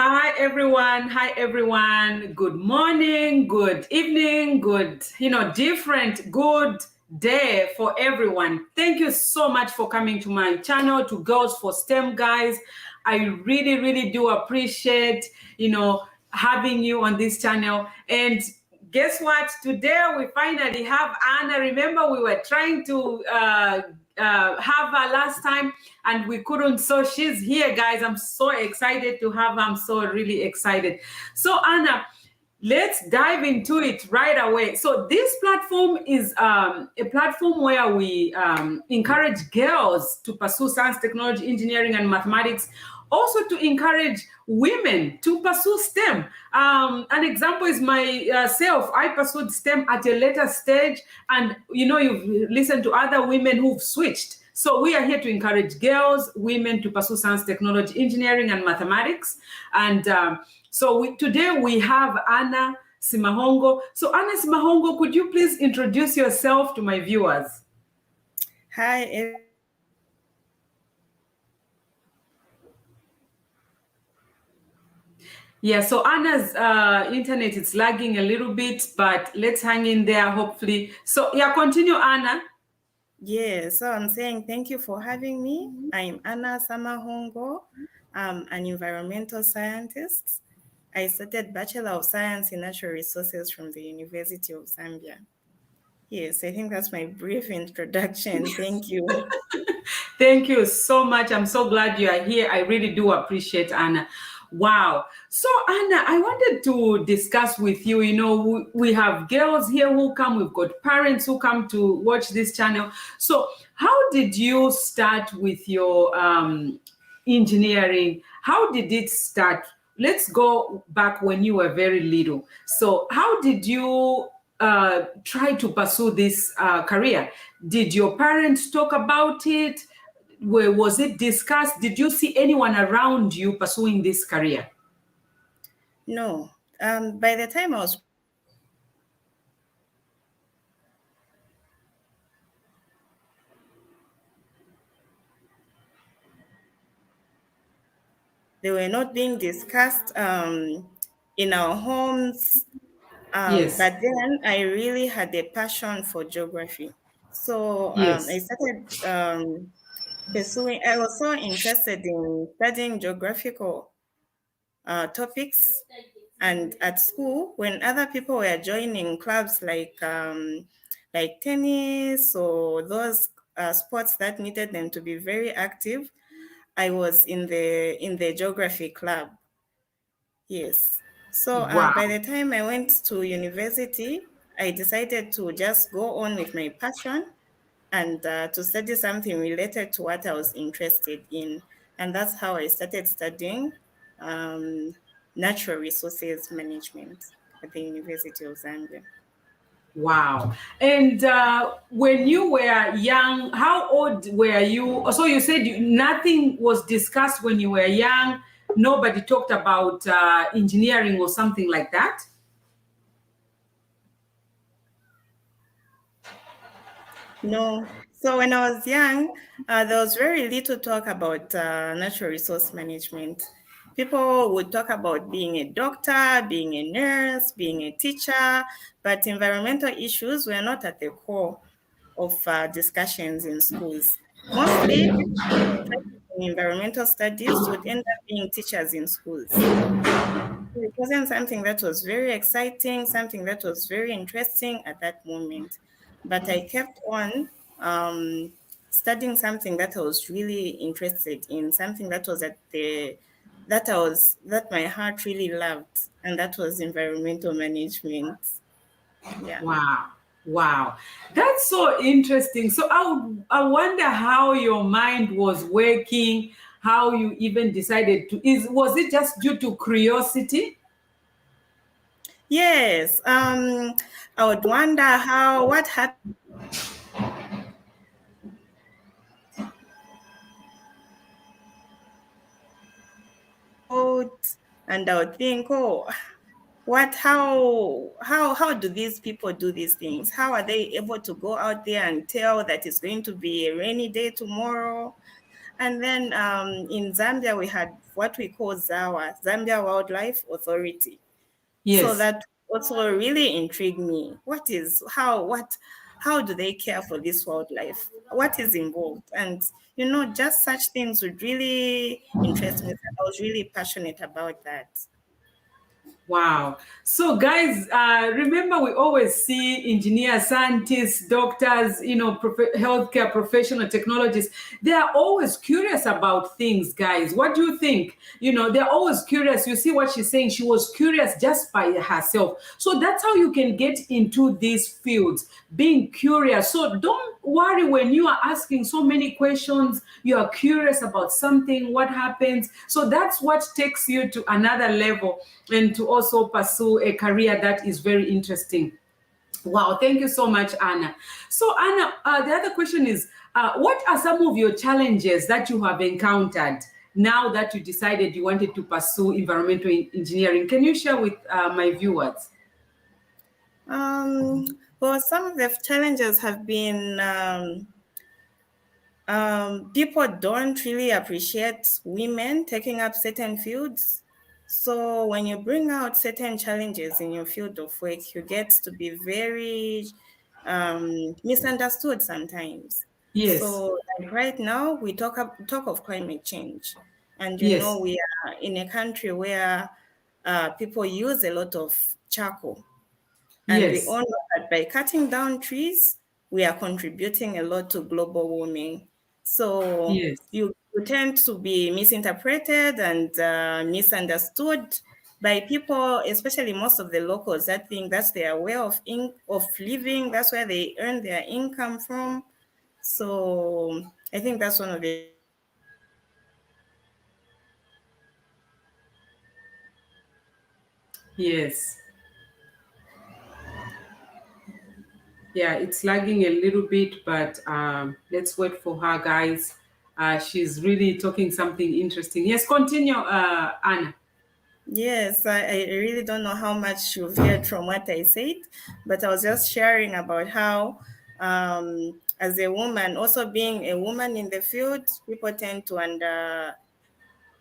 Hi everyone. Hi everyone. Good morning, good evening, good, different good day for everyone. Thank you so much for coming to my channel, to Girls for STEM, guys. I really, really do appreciate, having you on this channel. And guess what? Today we finally have Anna. Remember, we were trying to have her last time and we couldn't. So she's here, guys. I'm so excited to have her. I'm so really excited. So Anna, let's dive into it right away. So this platform is a platform where we encourage girls to pursue science, technology, engineering, and mathematics. Also to encourage women to pursue STEM. An example is myself. I pursued STEM at a later stage, and you've listened to other women who've switched. So we are here to encourage girls, women to pursue science, technology, engineering, and mathematics. And today we have Anna Simahongo. So Anna Simahongo, could you please introduce yourself to my viewers? Hi. Yeah, so Anna's internet is lagging a little bit, but let's hang in there, hopefully. So yeah, continue, Anna. Yeah, so I'm saying thank you for having me. I'm Anna Samahongo. I'm an environmental scientist. I studied Bachelor of Science in Natural Resources from the University of Zambia. Yes, I think that's my brief introduction. Thank you. Thank you so much. I'm so glad you are here. I really do appreciate Anna. Wow. So Anna, I wanted to discuss with you, we have girls here who come, we've got parents who come to watch this channel. So how did you start with your engineering? How did it start? Let's go back when you were very little. So how did you try to pursue this career? Did your parents talk about it? Was it discussed? Did you see anyone around you pursuing this career? No. By the time I was they were not being discussed in our homes. Yes. But then I really had a passion for geography. So Yes. I started I was so interested in studying geographical topics. And at school, when other people were joining clubs like tennis or those sports that needed them to be very active, I was in the geography club. Yes. So Wow. by the time I went to university, I decided to just go on with my passion and to study something related to what I was interested in. And that's how I started studying um, natural resources management at the University of Zambia. Wow. And when you were young, how old were you? So you said nothing was discussed when you were young. Nobody talked about engineering or something like that? No. So when I was young, there was very little talk about natural resource management. People would talk about being a doctor, being a nurse, being a teacher, but environmental issues were not at the core of discussions in schools. Mostly, people interested in environmental studies would end up being teachers in schools. It wasn't something that was very exciting, something that was very interesting at that moment. But I kept on studying something that I was really interested in, something that was that my heart really loved, and that was environmental management. Yeah. Wow. Wow. That's so interesting. So I wonder how your mind was working, how you even decided to was it just due to curiosity? Yes. I would wonder what happened. And I would think, oh, how do these people do these things? How are they able to go out there and tell that it's going to be a rainy day tomorrow? And then in Zambia, we had what we call ZAWA, Zambia Wildlife Authority. So Yes. that also really intrigued me. How do they care for this wildlife? What is involved? And just such things would really interest me. I was really passionate about that. Wow. So, guys, remember we always see engineers, scientists, doctors, healthcare professional technologists. They are always curious about things, guys. What do you think? They're always curious. You see what she's saying? She was curious just by herself. So that's how you can get into these fields, being curious. So don't worry when you are asking so many questions. You are curious about something, what happens. So that's what takes you to another level and to also pursue a career that is very interesting. Wow, thank you so much, Anna. So, Anna, the other question is, what are some of your challenges that you have encountered now that you decided you wanted to pursue environmental engineering? Can you share with my viewers? Well, some of the challenges have been people don't really appreciate women taking up certain fields. So when you bring out certain challenges in your field of work, you get to be very misunderstood sometimes. Yes, So like right now, we talk of climate change, and yes, we are in a country where people use a lot of charcoal. And we yes, all know that by cutting down trees, we are contributing a lot to global warming. So yes, you tend to be misinterpreted and misunderstood by people, especially most of the locals that think that's their way of living. That's where they earn their income from. So I think that's one of the challenges. And yes. Yeah, it's lagging a little bit, but let's wait for her, guys. She's really talking something interesting. Yes, continue, Anna. yes, I really don't know how much you've heard from what I said, but I was just sharing about how, as a woman, also being a woman in the field, people tend to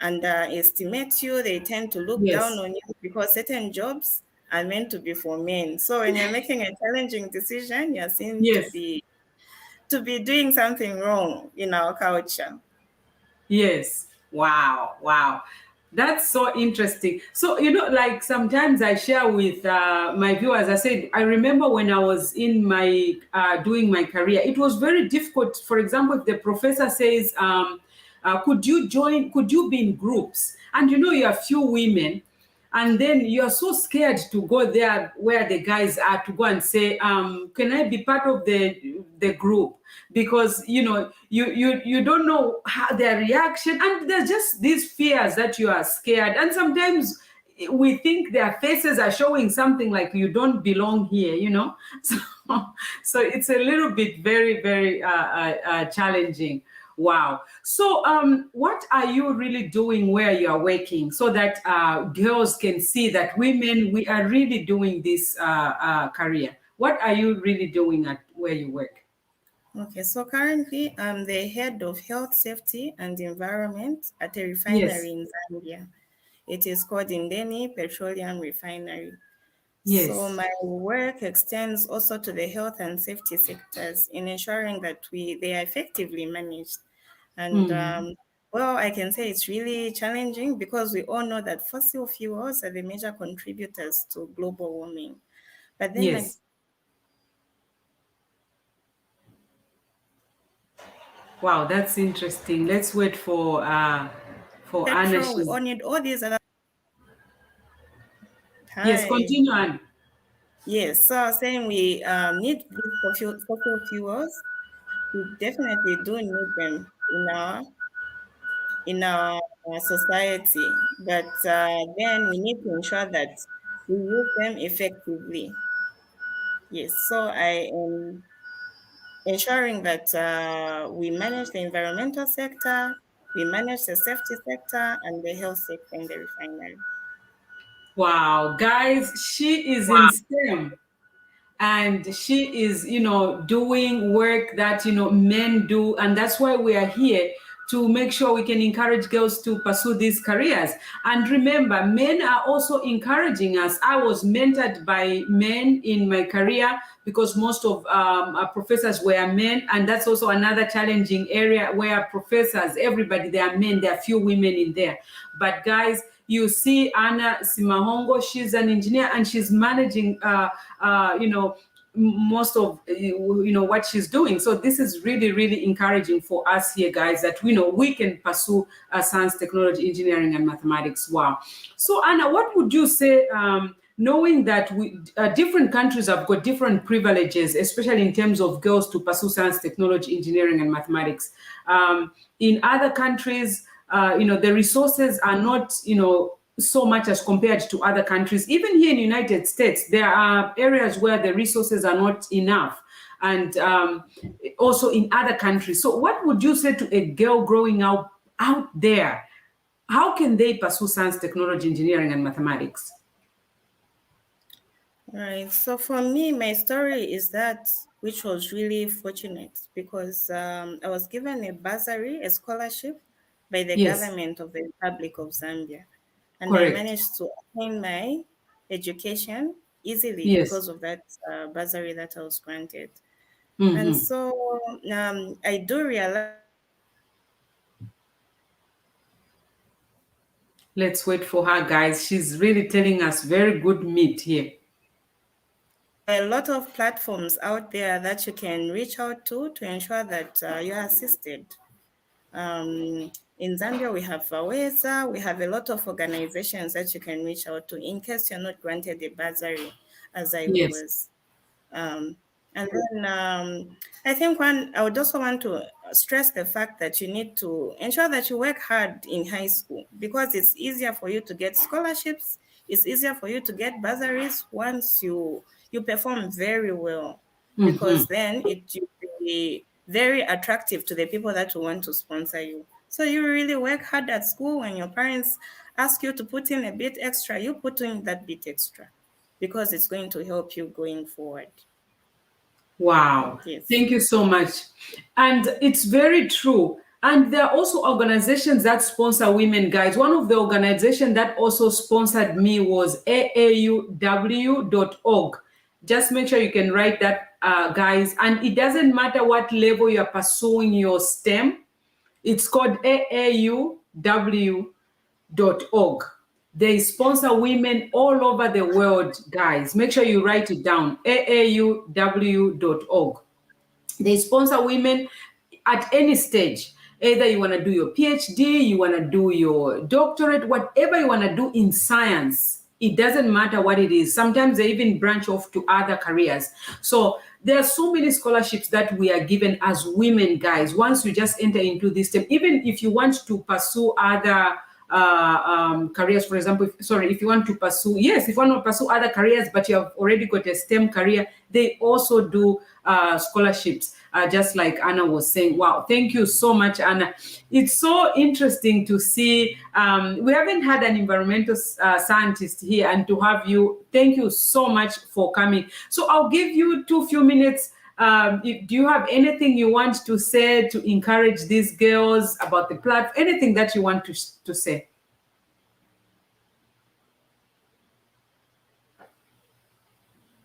underestimate you. They tend to look down Yes, on you because certain jobs are meant to be for men. So when you're making a challenging decision, you're seen to yes. be doing something wrong in our culture. Yes. Wow. Wow. That's so interesting. So, like sometimes I share with my viewers, I said, I remember when I was in my doing my career, it was very difficult. For example, if the professor says, could you be in groups? And you are few women, and then you're so scared to go there where the guys are to go and say, can I be part of the group? Because you don't know how their reaction, and there's just these fears that you are scared, and sometimes we think their faces are showing something like you don't belong here. so so it's a little bit very very challenging. Wow. So, what are you really doing where you are working so that girls can see that women, we are really doing this career? What are you really doing at where you work? Okay, so currently I'm the head of health, safety, and environment at a Yes, refinery in Zambia. It is called Indeni Petroleum Refinery. So yes. my work extends also to the health and safety sectors in ensuring that they are effectively managed. And Mm, well, I can say it's really challenging because we all know that fossil fuels are the major contributors to global warming. But then again, yes. Wow, that's interesting. Let's wait for Anna. petrol, we She's all need all these other. yes. Hi. Continue, Anna. Yes, so I was saying we need these fossil fuels. We definitely do need them in our society, but then we need to ensure that we use them effectively. Yes, so I am ensuring that we manage the environmental sector, we manage the safety sector, and the health sector in the refinery. Wow, guys, she is in STEM. And she is doing work that men do, and that's why we are here to make sure we can encourage girls to pursue these careers. And remember, men are also encouraging us. I was mentored by men in my career because most of our professors were men, and that's also another challenging area where professors, everybody, they are men, there are few women in there. But guys, you see Anna Simahongo, she's an engineer and she's managing, most of what she's doing. So this is really, really encouraging for us here, guys, that we can pursue science, technology, engineering, and mathematics. Wow. So Anna, what would you say, knowing that different countries have got different privileges, especially in terms of girls to pursue science, technology, engineering, and mathematics. In other countries, the resources are not, so much as compared to other countries. Even here in the United States, there are areas where the resources are not enough. And also in other countries. So what would you say to a girl growing up out there? How can they pursue science, technology, engineering, and mathematics? Right. So for me, my story is that which was really fortunate because I was given a bursary, a scholarship by the Yes, government of the Republic of Zambia. And I correct. managed to obtain my education easily Yes. because of that bursary that I was granted. And Hmm. so I do realize Let's wait for her, guys. She's really telling us very good meat here. there are a lot of platforms out there that you can reach out to ensure that you're assisted. In Zambia, we have Faweza, we have a lot of organizations that you can reach out to in case you're not granted a bursary, as I Yes. was. Um, and then I think I would also want to stress the fact that you need to ensure that you work hard in high school because it's easier for you to get scholarships. It's easier for you to get bursaries once you perform very well, Hmm. because then it will be very attractive to the people that will want to sponsor you. So you really work hard at school. When your parents ask you to put in a bit extra, you put in that bit extra because it's going to help you going forward. Wow. Yes. Thank you so much. And it's very true. And there are also organizations that sponsor women, guys. One of the organizations that also sponsored me was aauw.org. Just make sure you can write that, guys. And it doesn't matter what level you're pursuing your STEM, it's called aauw.org. They sponsor women all over the world, guys. Make sure you write it down, aauw.org. They sponsor women at any stage. Either you want to do your PhD, you want to do your doctorate, whatever you want to do in science. It doesn't matter what it is. Sometimes they even branch off to other careers. So there are so many scholarships that we are given as women, guys. Once you just enter into this STEM, even if you want to pursue other careers, for example, if you want to pursue, yes, if you want to pursue other careers, but you have already got a STEM career, they also do scholarships, just like Anna was saying. Wow, thank you so much, Anna. It's so interesting to see. We haven't had an environmental scientist here, and to have you, thank you so much for coming. So I'll give you few minutes. Do you have anything you want to say to encourage these girls about the platform? Anything that you want to say?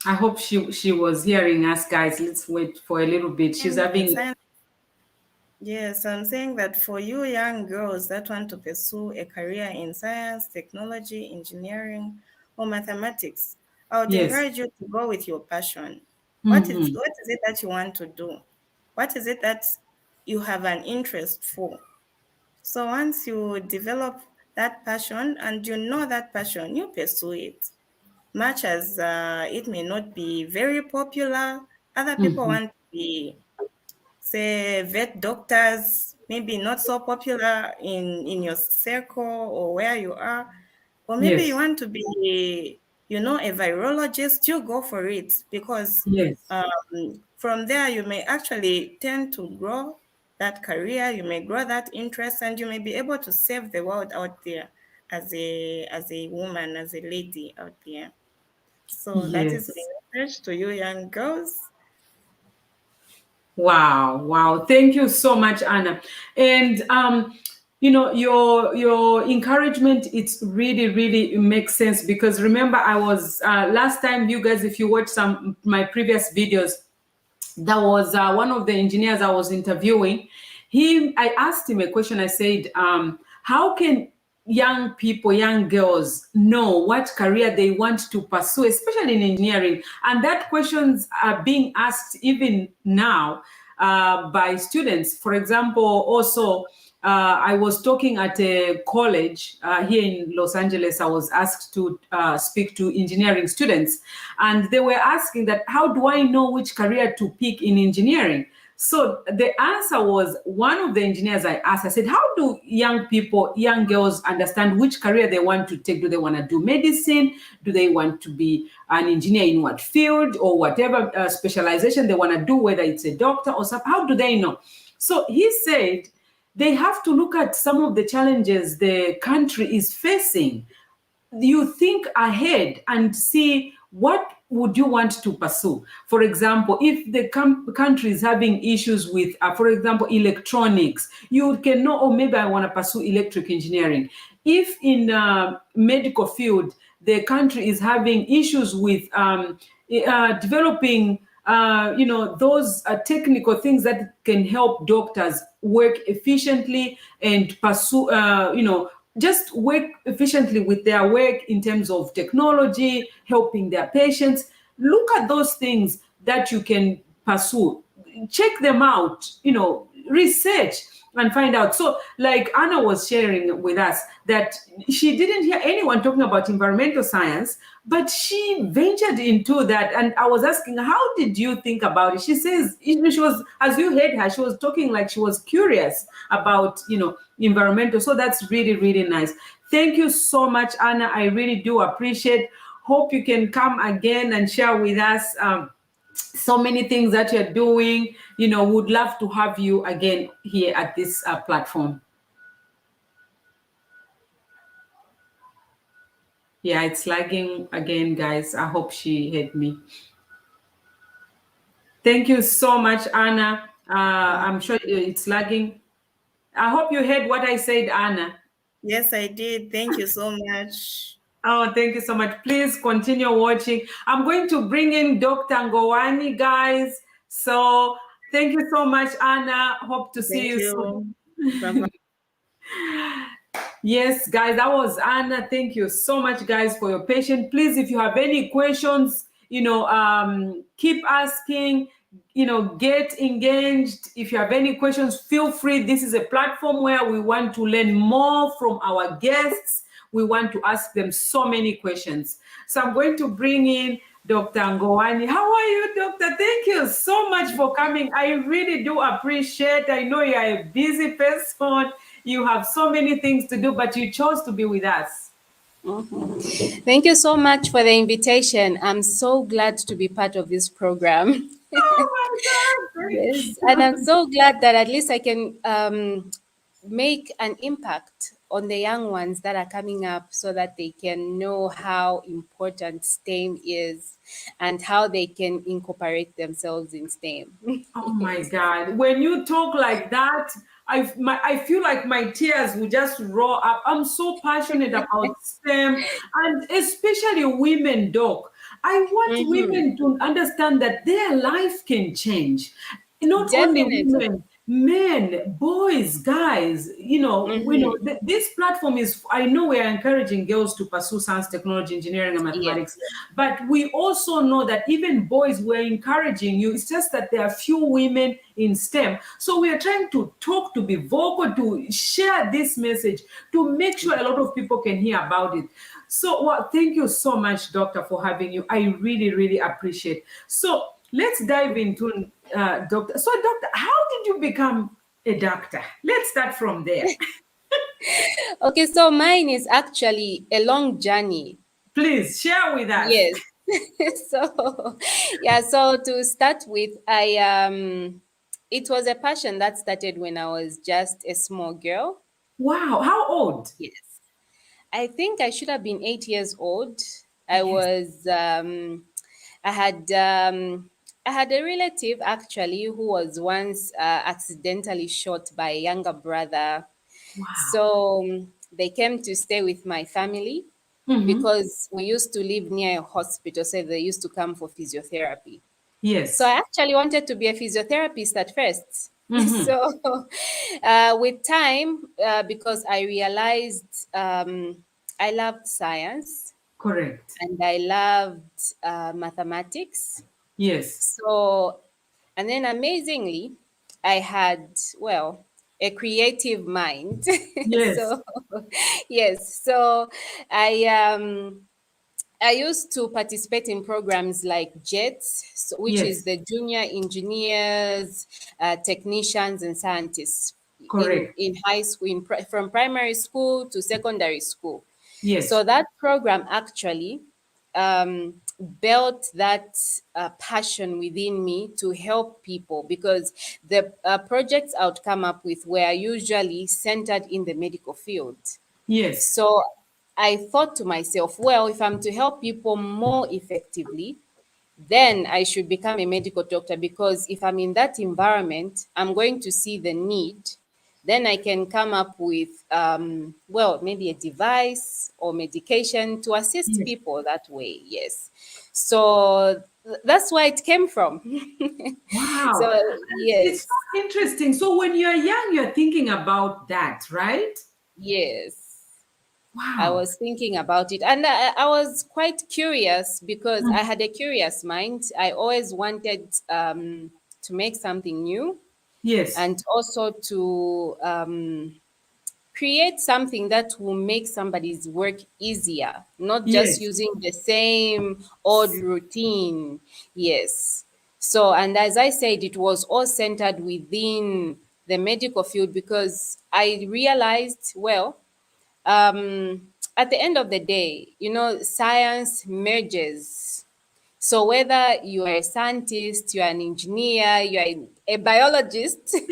I hope she was hearing us, guys. Let's wait for a little bit. She's In having. science, yes, I'm saying that for you young girls that want to pursue a career in science, technology, engineering, or mathematics, I would Yes. encourage you to go with your passion. Hmm. What is it that you want to do? What is it that you have an interest for? So once you develop that passion and you know that passion, you pursue it. Much as it may not be very popular, other people Hmm. want to be, say, vet doctors, maybe not so popular in your circle or where you are. Or maybe you Yes. want to be, a virologist, you go for it because Yes. from there you may actually tend to grow that career, you may grow that interest, and you may be able to save the world out there as a woman, as a lady out there. So that is my Yes. message to you young girls. Wow, wow. Thank you so much, Anna. And your encouragement, it's really, really makes sense because remember I was last time you guys, if you watch some my previous videos, that was one of the engineers I was interviewing. I asked him a question. I said, how can young people, young girls know what career they want to pursue, especially in engineering? And that questions are being asked even now by students. For example, also, I was talking at a college here in Los Angeles. I was asked to speak to engineering students, and they were asking that, how do I know which career to pick in engineering? So the answer was, one of the engineers I asked, I said, how do young people, young girls understand which career they want to take? Do they want to do medicine? Do they want to be an engineer in what field or whatever specialization they want to do, whether it's a doctor or something? How do they know? So he said, they have to look at some of the challenges the country is facing. You think ahead and see what would you want to pursue. For example, if the country is having issues with, for example, electronics, you can know, oh, maybe I want to pursue electric engineering. If in medical field, the country is having issues with developing those technical things that can help doctors work efficiently and pursue just work efficiently with their work in terms of technology, helping their patients. Look at those things that you can pursue, check them out, research and find out. So, like Anna was sharing with us, that she didn't hear anyone talking about environmental science, but she ventured into that. And I was asking, how did you think about it? She says, she was, as you heard her, she was talking like she was curious about, environmental. So that's really, really nice. Thank you so much, Anna. I really do appreciate. Hope you can come again and share with us. So many things that you're doing. Would love to have you again here at this platform. Yeah, it's lagging again, guys. I hope she heard me. Thank you so much, Anna. I'm sure it's lagging. I hope you heard what I said, Anna. Yes, I did. Thank you so much. Oh, thank you so much. Please continue watching. I'm going to bring in Dr. Ngowani, guys. So thank you so much, Anna. Hope to see Thank you you. soon. Bye-bye. Yes, guys, that was Anna. Thank you so much, guys, for your patience. Please, if you have any questions, keep asking, get engaged. If you have any questions, feel free. This is a platform where we want to learn more from our guests. We want to ask them so many questions. So I'm going to bring in Dr. Ngowani. How are you, Doctor? Thank you so much for coming. I really do appreciate. I know you're a busy person. You have so many things to do, but you chose to be with us. Thank you so much for the invitation. I'm so glad to be part of this program. Oh my Yes, and I'm so glad that at least I can make an impact on the young ones that are coming up so that they can know how important STEM is and how they can incorporate themselves in STEM. Oh my God. When you talk like that, I feel like my tears will just roll up. I'm so passionate about STEM and especially women, Doc. I want Mhm. women to understand that their life can change. Not only Definitely. women, men, boys, guys, this platform is, I know we are encouraging girls to pursue science, technology, engineering, and Yes. mathematics, but we also know that even boys, we're encouraging you. It's just that there are few women in STEM. So we are trying to talk, to be vocal, to share this message, to make sure a lot of people can hear about it. So, well, thank you so much, Doctor, for having you. I really, really appreciate. So let's dive into Doctor. So, Doctor, how did you become a doctor? Let's start from there. Okay, so mine is actually a long journey. Please share with us. Yes. So yeah, so to start with, it was a passion that started when I was just a small girl. Wow, how old? Yes. I think I should have been 8 years old. I Yes. was I had I had a relative actually who was once accidentally shot by a younger brother. Wow. So they came to stay with my family Mm-hmm. because we used to live near a hospital, so they used to come for physiotherapy. So I Yes. actually wanted to be a physiotherapist at first. Mm-hmm. So with time, because I realized I loved science Correct. and I loved mathematics. Yes. So, and then amazingly, I had, well, a creative mind. Yes. So, yes. So I I used to participate in programs like JETS, so, which is Yes. the Junior Engineers, Technicians, and Scientists Correct. in high school, from primary school to secondary school. So Yes. that program actually built that passion within me to help people because the projects I would come up with were usually centered in the medical field. Yes. So I thought to myself, well, if I'm to help people more effectively, then I should become a medical doctor because if I'm in that environment, I'm going to see the need. Then I can come up with, well, maybe a device or medication to assist Yes. people that way. Yes. So that's where it came from. Wow. So, It's yes, so interesting. So when you're young, you're thinking about that, right? yes. I Wow. was thinking about it, and I was quite curious because I had a curious mind. I always wanted to make something new Yes. and also to create something that will make somebody's work easier, not just Yes. using the same old routine. Yes. So, and as I said, it was all centered within the medical field because I realized, well, at the end of the day, science merges. So whether you are a scientist, you are an engineer, you are a biologist, at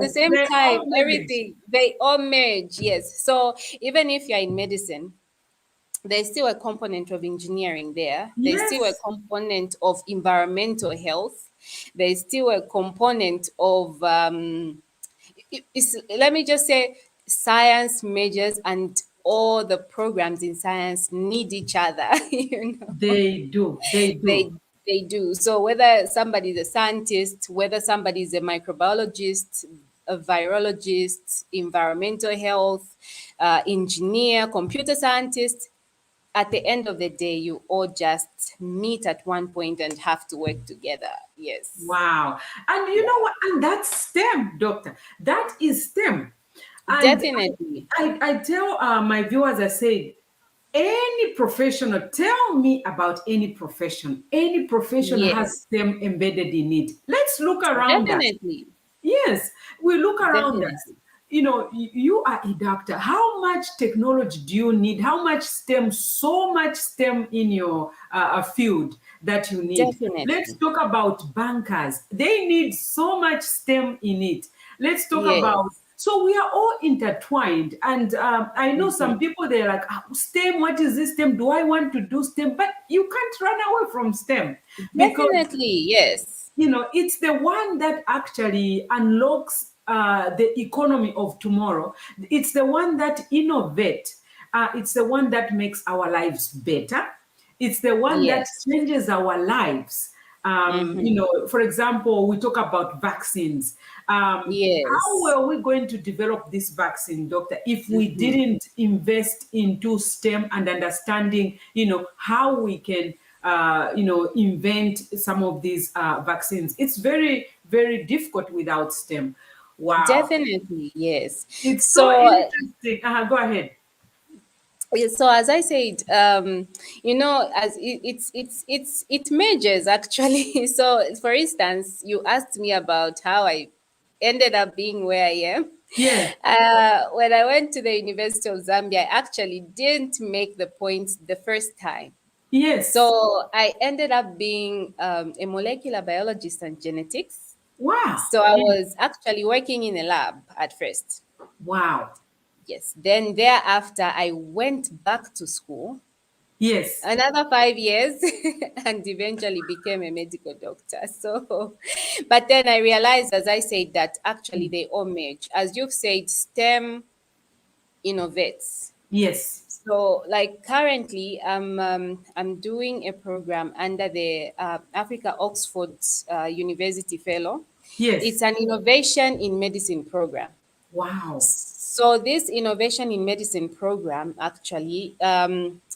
the Yes. same They time, all manage. everything, they all merge. Yes. So even if you're in medicine, there's still a component of engineering there. There's still a Yes. component of environmental health. There's still a component of let me just say science majors and all the programs in science need each other. They do. They they do. they do. So whether somebody's a scientist, whether somebody's a microbiologist, a virologist, environmental health, engineer, computer scientist, at the end of the day, you all just meet at one point and have to work together. Yes. Wow. And you Yeah. know what? And that's STEM, doctor. That is STEM. And Definitely. I tell my viewers, I say, any professional, tell me about any profession. Any profession has Yes. STEM embedded in it. Let's look around us. Definitely. Yes, we look around us. Definitely. You know, you are a doctor. How much technology do you need? How much STEM? So much STEM in your field that you need. Let's Definitely. talk about bankers. They need so much STEM in it. Let's talk about. Yes. So we are all intertwined, and I know some Mhm. people they're like, "Ah, STEM. What is this STEM? Do I want to do STEM?" But you can't run away from STEM because Definitely. Yes. it's the one that actually unlocks the economy of tomorrow. It's the one that innovate. It's the one that makes our lives better. It's the one that Yes. changes our lives. Mhm. For example, we talk about vaccines. How Yes. were we going to develop this vaccine, doctor, if we Mhm. didn't invest into STEM and understanding, how we can, invent some of these vaccines? It's very, very difficult without STEM. Wow. Definitely. Yes. It's so So interesting. Go ahead. so as I said, as it merges actually. So for instance, you asked me about how I ended up being where I am. Yes. When I went to the University of Zambia, I actually didn't make the points the first time. Yes. So I ended up being a molecular biologist and genetics. Wow. So I Yes. was actually working in a lab at first. Wow. Yes. Then thereafter, I went back to school. Yes. another 5 years, and eventually became a medical doctor. So, but then I realized, as I said, that actually they all merge. As you've said, STEM innovates. Yes. So, like currently, I'm doing a program under the Africa Oxford University Fellow. It's Yes. an innovation in medicine program. Wow. So, this innovation in medicine program actually,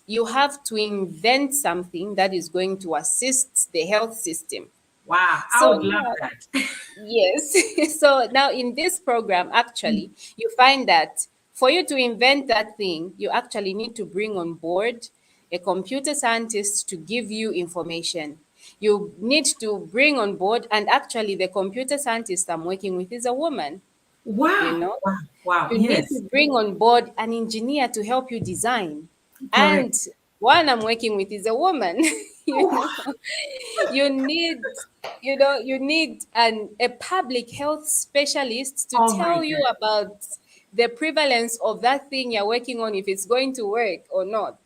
you have to invent something that is going to assist the health system. Wow. I So would love now, that. yes. So now in this program, actually, you find that for you to invent that thing, you actually need to bring on board a computer scientist to give you information. You need to bring on board, and actually, the computer scientist I'm working with is a woman, you Wow. know. Wow. Wow. You need to Yes. bring on board an engineer to help you design. And Correct. one I'm working with is a woman, you know. Oh, You need, you need a public health specialist to oh my tell you God. about the prevalence of that thing you're working on, if it's going to work or not.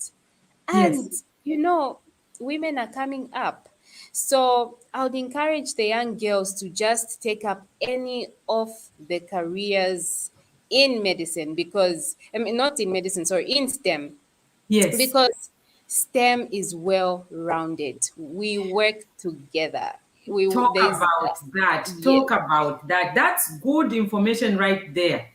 Yes. And women are coming up. So I would encourage the young girls to just take up any of the careers in medicine, because I mean, not in medicine, sorry, in STEM, Yes. because STEM is well rounded. We work together. Talk There's about that. yes, Talk about that. That's good information right there.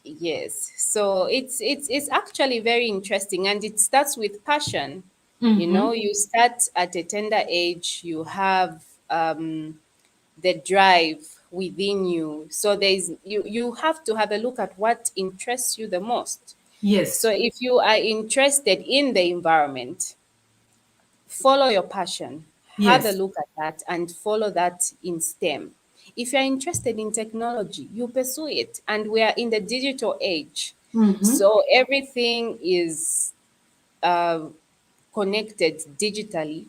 yes. So it's actually very interesting, and it starts with passion. Mm-hmm. You start at a tender age. You have the drive within you. So you have to have a look at what interests you the most. So Yes. if you are interested in the environment, follow your passion, have a Yes. look at that, and follow that in STEM. If you're interested in technology, you pursue it. And we are in the digital age. Mm-hmm. So everything is uh, connected digitally.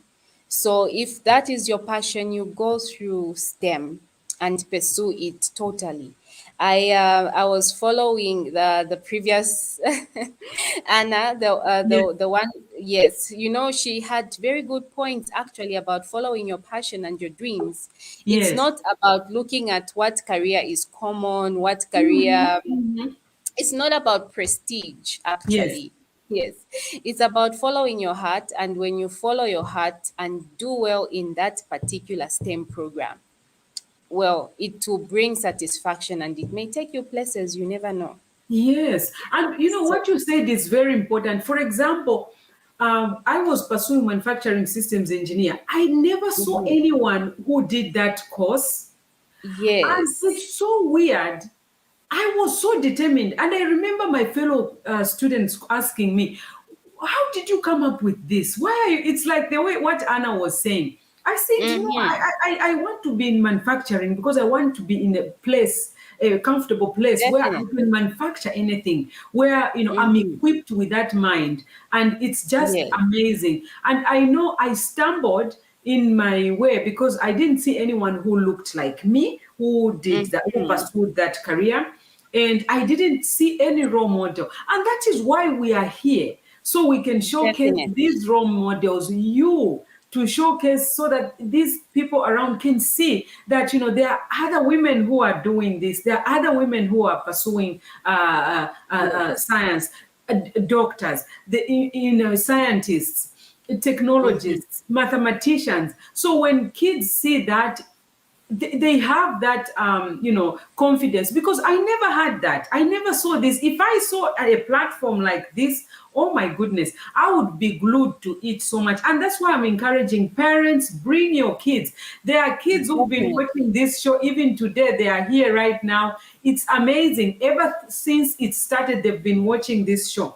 So if that is your passion, you go through STEM and pursue it totally. I was following the previous Anna, Yes. the one. Yes, she had very good points actually about following your passion and your dreams. It's Yes. not about looking at what career is common, what Mm-hmm. career. Mm-hmm. It's not about prestige Yes. actually. Yes, it's about following your heart, and when you follow your heart and do well in that particular STEM program, well, it will bring satisfaction, and it may take you places you never know. Yes. And you know So, what you said is very important. For example, I was pursuing manufacturing systems engineer. I never saw mhm. anyone who did that course. And Yes, it's so weird. I was so determined. And I remember my fellow students asking me, how did you come up with this? Why are you? It's like the way what Anna was saying. I said, mm-hmm. I want to be in manufacturing because I want to be in a place, a comfortable place where I Definitely. can manufacture anything, where, I'm Mm-hmm. equipped with that mind. And it's just Yes. amazing. And I know I stumbled in my way because I didn't see anyone who looked like me, who did that, who Mm-hmm. pursued that career. And I didn't see any role model. And that is why we are here. So we can showcase Definitely. these role models, to showcase so that these people around can see that, there are other women who are doing this. There are other women who are pursuing Yes. science, doctors, scientists, Mm-hmm. technologists, mathematicians. So when kids see that, they have that confidence, because I never had that. I never saw this. If I saw a platform like this, oh my goodness, I would be glued to it so much. And that's why I'm encouraging parents, bring your kids. There are kids who've been Definitely. watching this show even today. They are here right now. It's amazing. Ever since it started, they've been watching this show.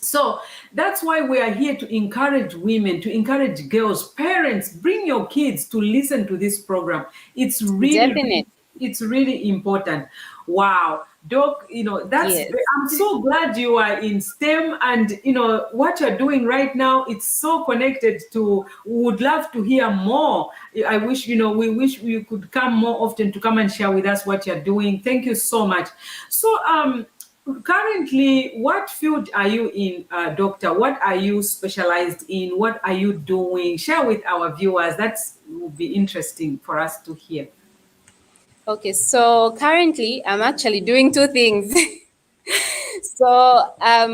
So that's why we are here to encourage women, to encourage girls, parents, bring your kids to listen to this program. It's really, Definitely. it's really important. Wow. Doc, Yes. I'm so glad you are in STEM, and what you're doing right now, it's so connected to, would love to hear more. I wish, we wish you could come more often to come and share with us what you're doing. Thank you so much. So, currently, what field are you in, doctor? What are you specialized in? What are you doing? Share with our viewers. That will be interesting for us to hear. Okay, so currently I'm actually doing two things. So I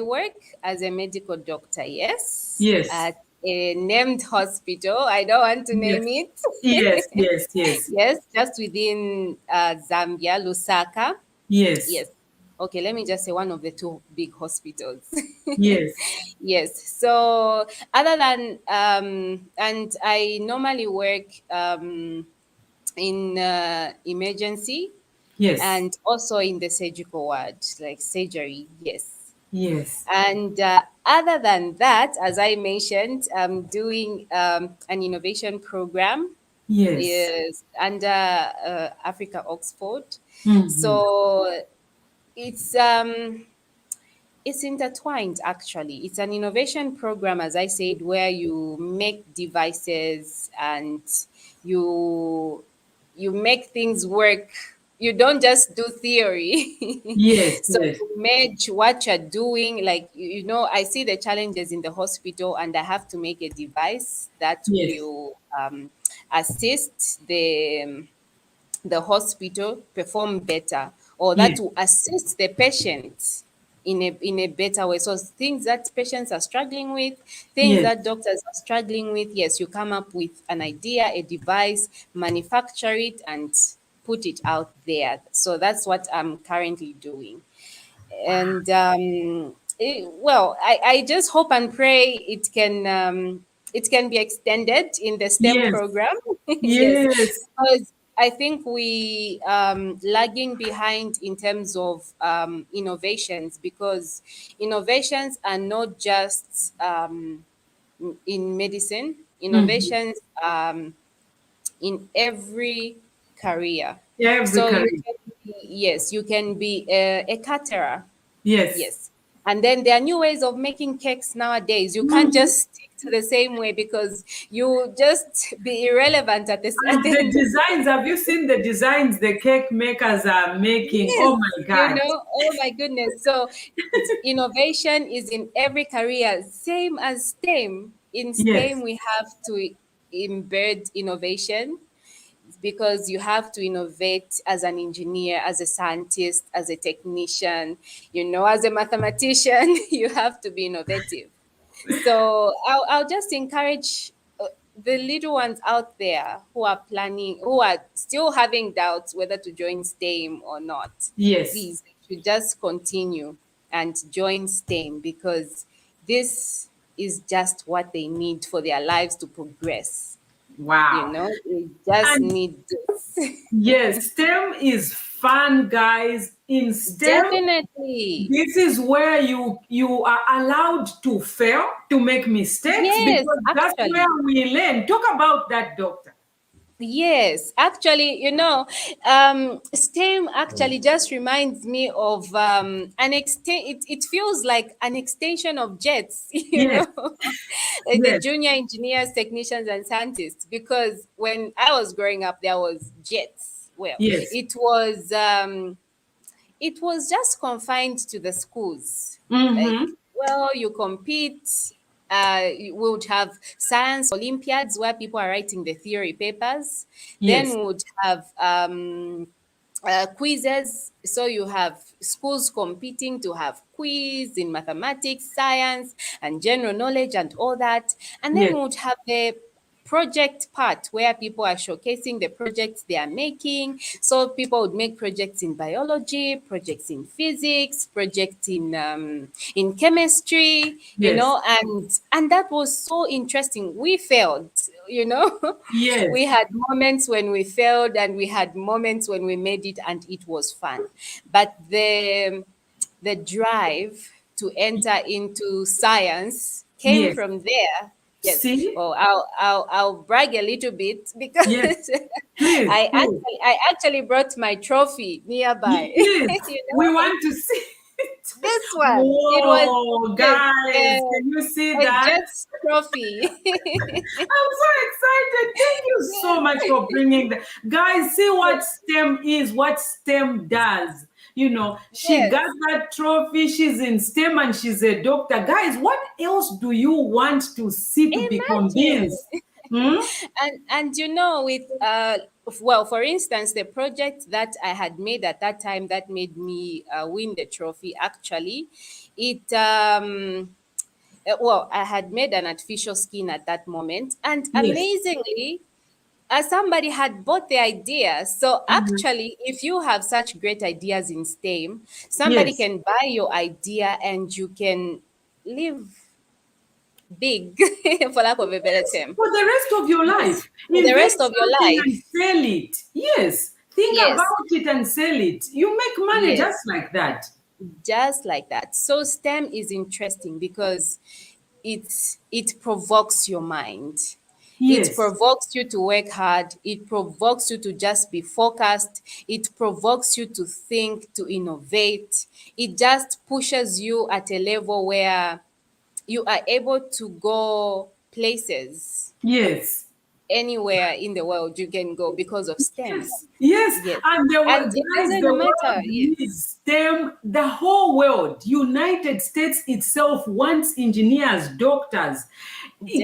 work as a medical doctor, yes, Yes, at a named hospital. I don't want to name yes, it. yes, yes, yes, Yes, just within Zambia, Lusaka. yes, Yes. Okay, let me just say one of the two big hospitals. yes, Yes. So other than and I normally work in emergency yes, and also in the surgical ward, like surgery. Yes. yes, And other than that, as I mentioned, I'm doing an innovation program yes. is under Africa Oxford. Mm-hmm. So it's it's intertwined actually. It's an innovation program, as I said, where you make devices and you you make things work. You don't just do theory. Yes, So yes, you merge what you're doing. Like you know, I see the challenges in the hospital, and I have to make a device that yes, will assist the hospital perform better, or that yes, will assist the patient in a better way. So things that patients are struggling with, things yes. that doctors are struggling with, yes, you come up with an idea, a device, manufacture it, and put it out there. So that's what I'm currently doing. And well, I just hope and pray it can be extended in the STEM Yes, program. Yes, yes, because I think we lagging behind in terms of innovations, because innovations are not just in medicine. mm-hmm. Innovations in every career. Every So you career. can be, yes, you can be a caterer. Yes. Yes. And then there are new ways of making cakes nowadays. You can't Mhm. just stick to the same way, because you just be irrelevant at And the the end of the designs, have you seen the designs the cake makers are making? Yes, Oh my you God. know, oh my goodness. So it's innovation is in every career, same as STEM. In STEM, Yes, we have to embed innovation, because you have to innovate as an engineer, as a scientist, as a technician, you know, as a mathematician, you have to be innovative. So I'll just encourage the little ones out there who are planning, who are still having doubts whether to join STEM or not. yes. Please, they should just continue and join STEM, because this is just what they need for their lives to progress. You Wow. know, they just And need this. yes, STEM is fun, guys. In STEM, Definitely. this is where you are allowed to fail, to make mistakes, Yes, because that's where actually. we learn. Talk about that, doctor. Yes, actually, you know, STEM actually just reminds me of an extent. It feels like an extension of JETS, you Yes, know, like the yes, junior engineers, technicians, and scientists. Because when I was growing up, there was JETS. Well, yes. it was just confined to the schools. Like, Mm-hmm. well, you compete. We would have science Olympiads where people are writing the theory papers. Then Yes, we would have quizzes. So you have schools competing to have quiz in mathematics, science, and general knowledge, and all that. And then yes, we would have the project part where people are showcasing the projects they are making. So people would make projects in biology, projects in physics, projects in chemistry, you yes, know, and that was so interesting. We failed, you know. yes, We had moments when we failed, and we had moments when we made it, and it was fun. But the drive to enter into science came yes. from there. Yes. See? Well, I'll brag a little bit, Yes, because please, please. I actually brought my trophy You nearby. please. You We know? want to see. This one, it was Whoa, guys, can you see a that? Jets trophy. I'm so excited. Thank you so much for bringing that. Guys, see what STEM is, what STEM does. You know, she Yes. got that trophy. She's in STEM and she's a doctor. Guys, what else do you want to see to be Imagine. convinced? Hmm? And you know, with well, for instance, the project that I had made at that time that made me win the trophy, actually, it well, I had made an artificial skin at that moment, and Yes. amazingly, somebody had bought the idea. So Mhm. actually, if you have such great ideas in STEM, somebody Yes. can buy your idea and you can live big, for lack of a better term. For the rest of your Yes, life, for the rest invent of your something and life. sell it. Yes. Think Yes, about it and sell it. You make money yes, just like that. just like that. So STEM is interesting because it provokes your mind. It Yes. provokes you to work hard. It provokes you to just be focused. It provokes you to think, to innovate. It just pushes you at a level where you are able to go places Yes. anywhere in the world you can go because of STEM. Yes, yes, Yes. and And it guys, the doesn't matter. world Yes, needs STEM. The whole world, United States itself wants engineers, doctors.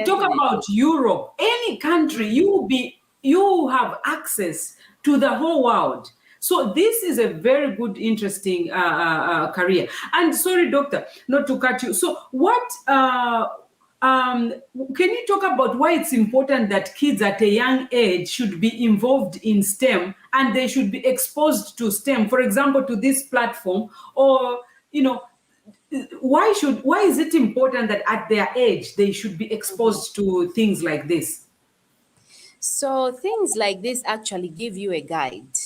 Talk about definitely. Europe. Any country, you have access to the whole world. So this is a very good, interesting career. And sorry, doctor, not to cut you. So what? Um, can you talk about why it's important that kids at a young age should be involved in STEM and they should be exposed to STEM, for example, to this platform, or you know, why is it important that at their age they should be exposed to things like this? So things like this actually give you a guide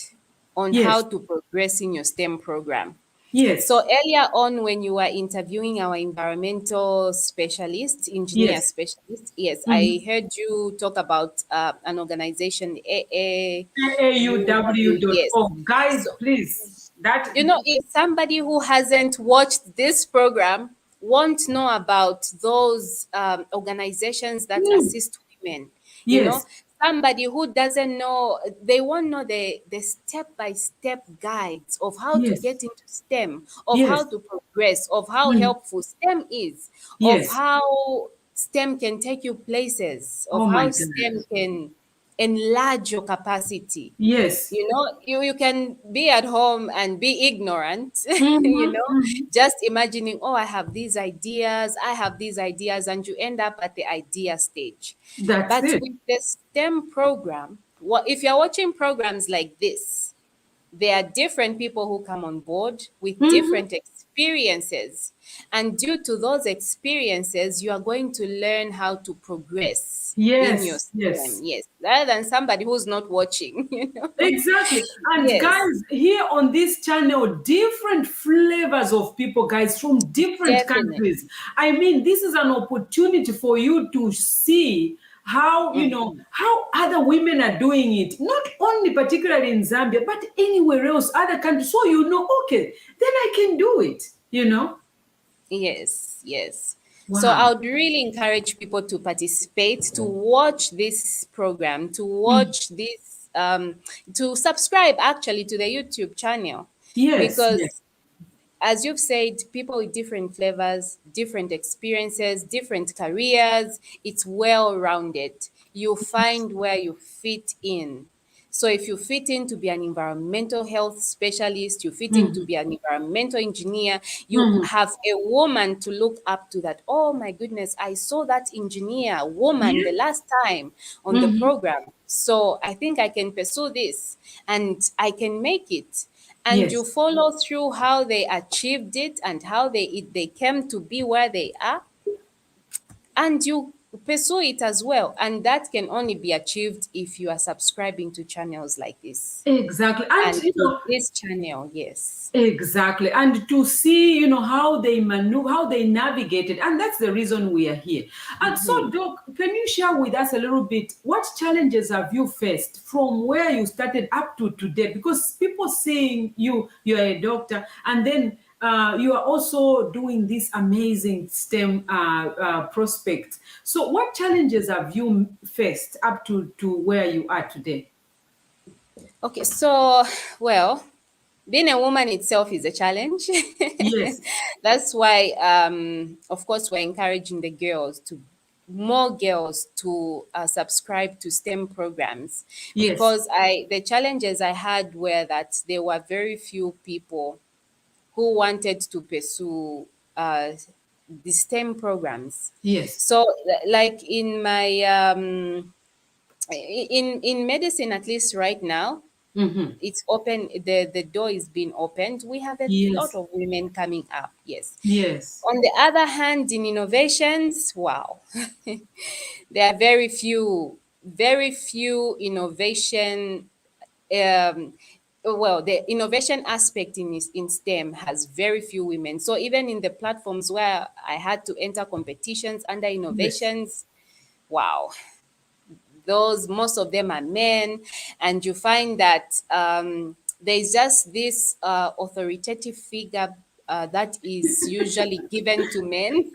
on how Yes, to progress in your STEM program. yes, So earlier on, when you were interviewing our environmental specialist, engineer yes. specialist, yes, I Mhm. heard you talk about an organization, yes. AAUW.org. Guys, So please. That you know, if somebody who hasn't watched this program won't know about those organizations that Mm, assist women, you know, yes, somebody who doesn't know, they won't know the step-by-step guides of how to yes, get into STEM, of how yes, to progress, of how mm, helpful STEM is, of yes. how STEM can take you places, of Oh my how God. STEM can enlarge your capacity. Yes. You know, you can be at home and be ignorant, you Mhm, know, mhm. just imagining, oh, I have these ideas, and you end up at the idea stage. That's But it. with the STEM program, what if you're watching programs like this, there are different people who come on board with Mhm. different experiences. And due to those experiences, you are going to learn how to progress in your Yes, STEM. yes. Yes, rather than somebody who's not watching, you know. Exactly. And Yes, guys, here on this channel, different flavors of people, guys, from different definitely. countries. I mean, this is an opportunity for you to see how, Mhm. how other women are doing it, not only particularly in Zambia, but anywhere else, other countries. So okay, then I can do it. Yes, yes. So I Wow. would really encourage people to participate, to watch this program, to Mm. watch this, to subscribe actually to the YouTube channel, Yes, yes, because as you've said, people with different flavors, different experiences, different careers, it's well rounded. You find where you fit in. So if you fit in to be an environmental health specialist, you fit in to mhm, be an environmental engineer, you mhm. have a woman to look up to, that, oh my goodness, I saw that engineer woman the Yes, last time on the mhm. program. So I think I can pursue this and I can make it, and you Yes. follow through how they achieved it and how they came to be where they are, and you pursue it as well, and that can only be achieved if you are subscribing to channels like this. Exactly. And And with this channel, yes. exactly. And to see, how they maneuver, how they navigated. And that's the reason we are here. And so, Doc, can you share with us a little bit what challenges have you faced from where you started up to today? Because people seeing you're a doctor, and then you are also doing this amazing STEM prospect. So what challenges have you faced up to where you are today? Okay, so, well, being a woman itself is a challenge. Yes, That's why, of course, we're encouraging more girls to subscribe to STEM programs, yes, because the challenges I had were that there were very few people who wanted to pursue uh, the STEM programs. yes. So, like in my in medicine, at least right now, Mm-hmm. it's open. The door is being opened. We have a lot Yes, of women coming up. Yes. yes, On the other hand, in innovations, wow, there are very few innovation. Um, well, the innovation aspect in STEM has very few women. So even in the platforms where I had to enter competitions under yes, innovations, wow, those most of them are men, and you find that there's just this authoritative figure that is usually given to men,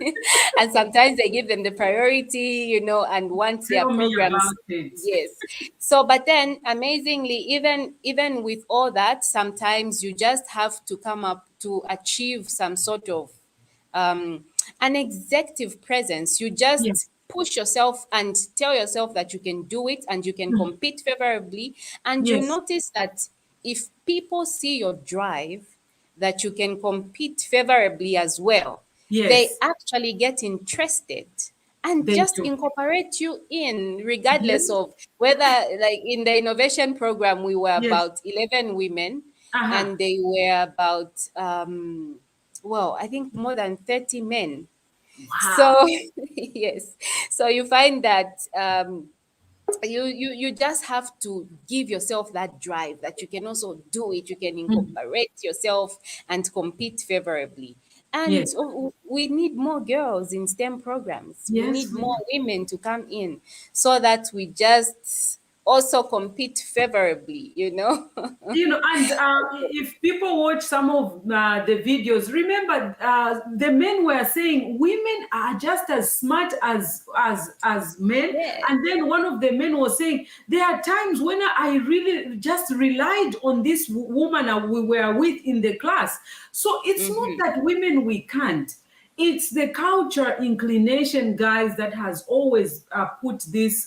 and sometimes they give them the priority, and want their tell me programs. about it. Yes. So, but then amazingly, even with all that, sometimes you just have to come up to achieve some sort of um, an executive presence. You Yes, just push yourself and tell yourself that you can do it and you can mm, compete favorably. And you yes, notice that if people see your drive, that you can compete favorably as well, they yes, actually get interested and they just do. incorporate you in, regardless Yes, of whether, like in the innovation program, we were yes, about 11 women uh-huh. and they were about well, I think more than 30 men. Wow. So yes, so you find that you just have to give yourself that drive that you can also do it, you can Mm, incorporate yourself and compete favorably. And yes, we need more girls in STEM programs, we yes, need we more do. women to come in so that we just also compete favorably, And if people watch some of the videos, remember the men were saying women are just as smart as men. Yeah. And then one of the men was saying there are times when I really just relied on this woman we were with in the class. So it's not Mm-hmm. that women we can't. It's the culture inclination, guys, that has always put this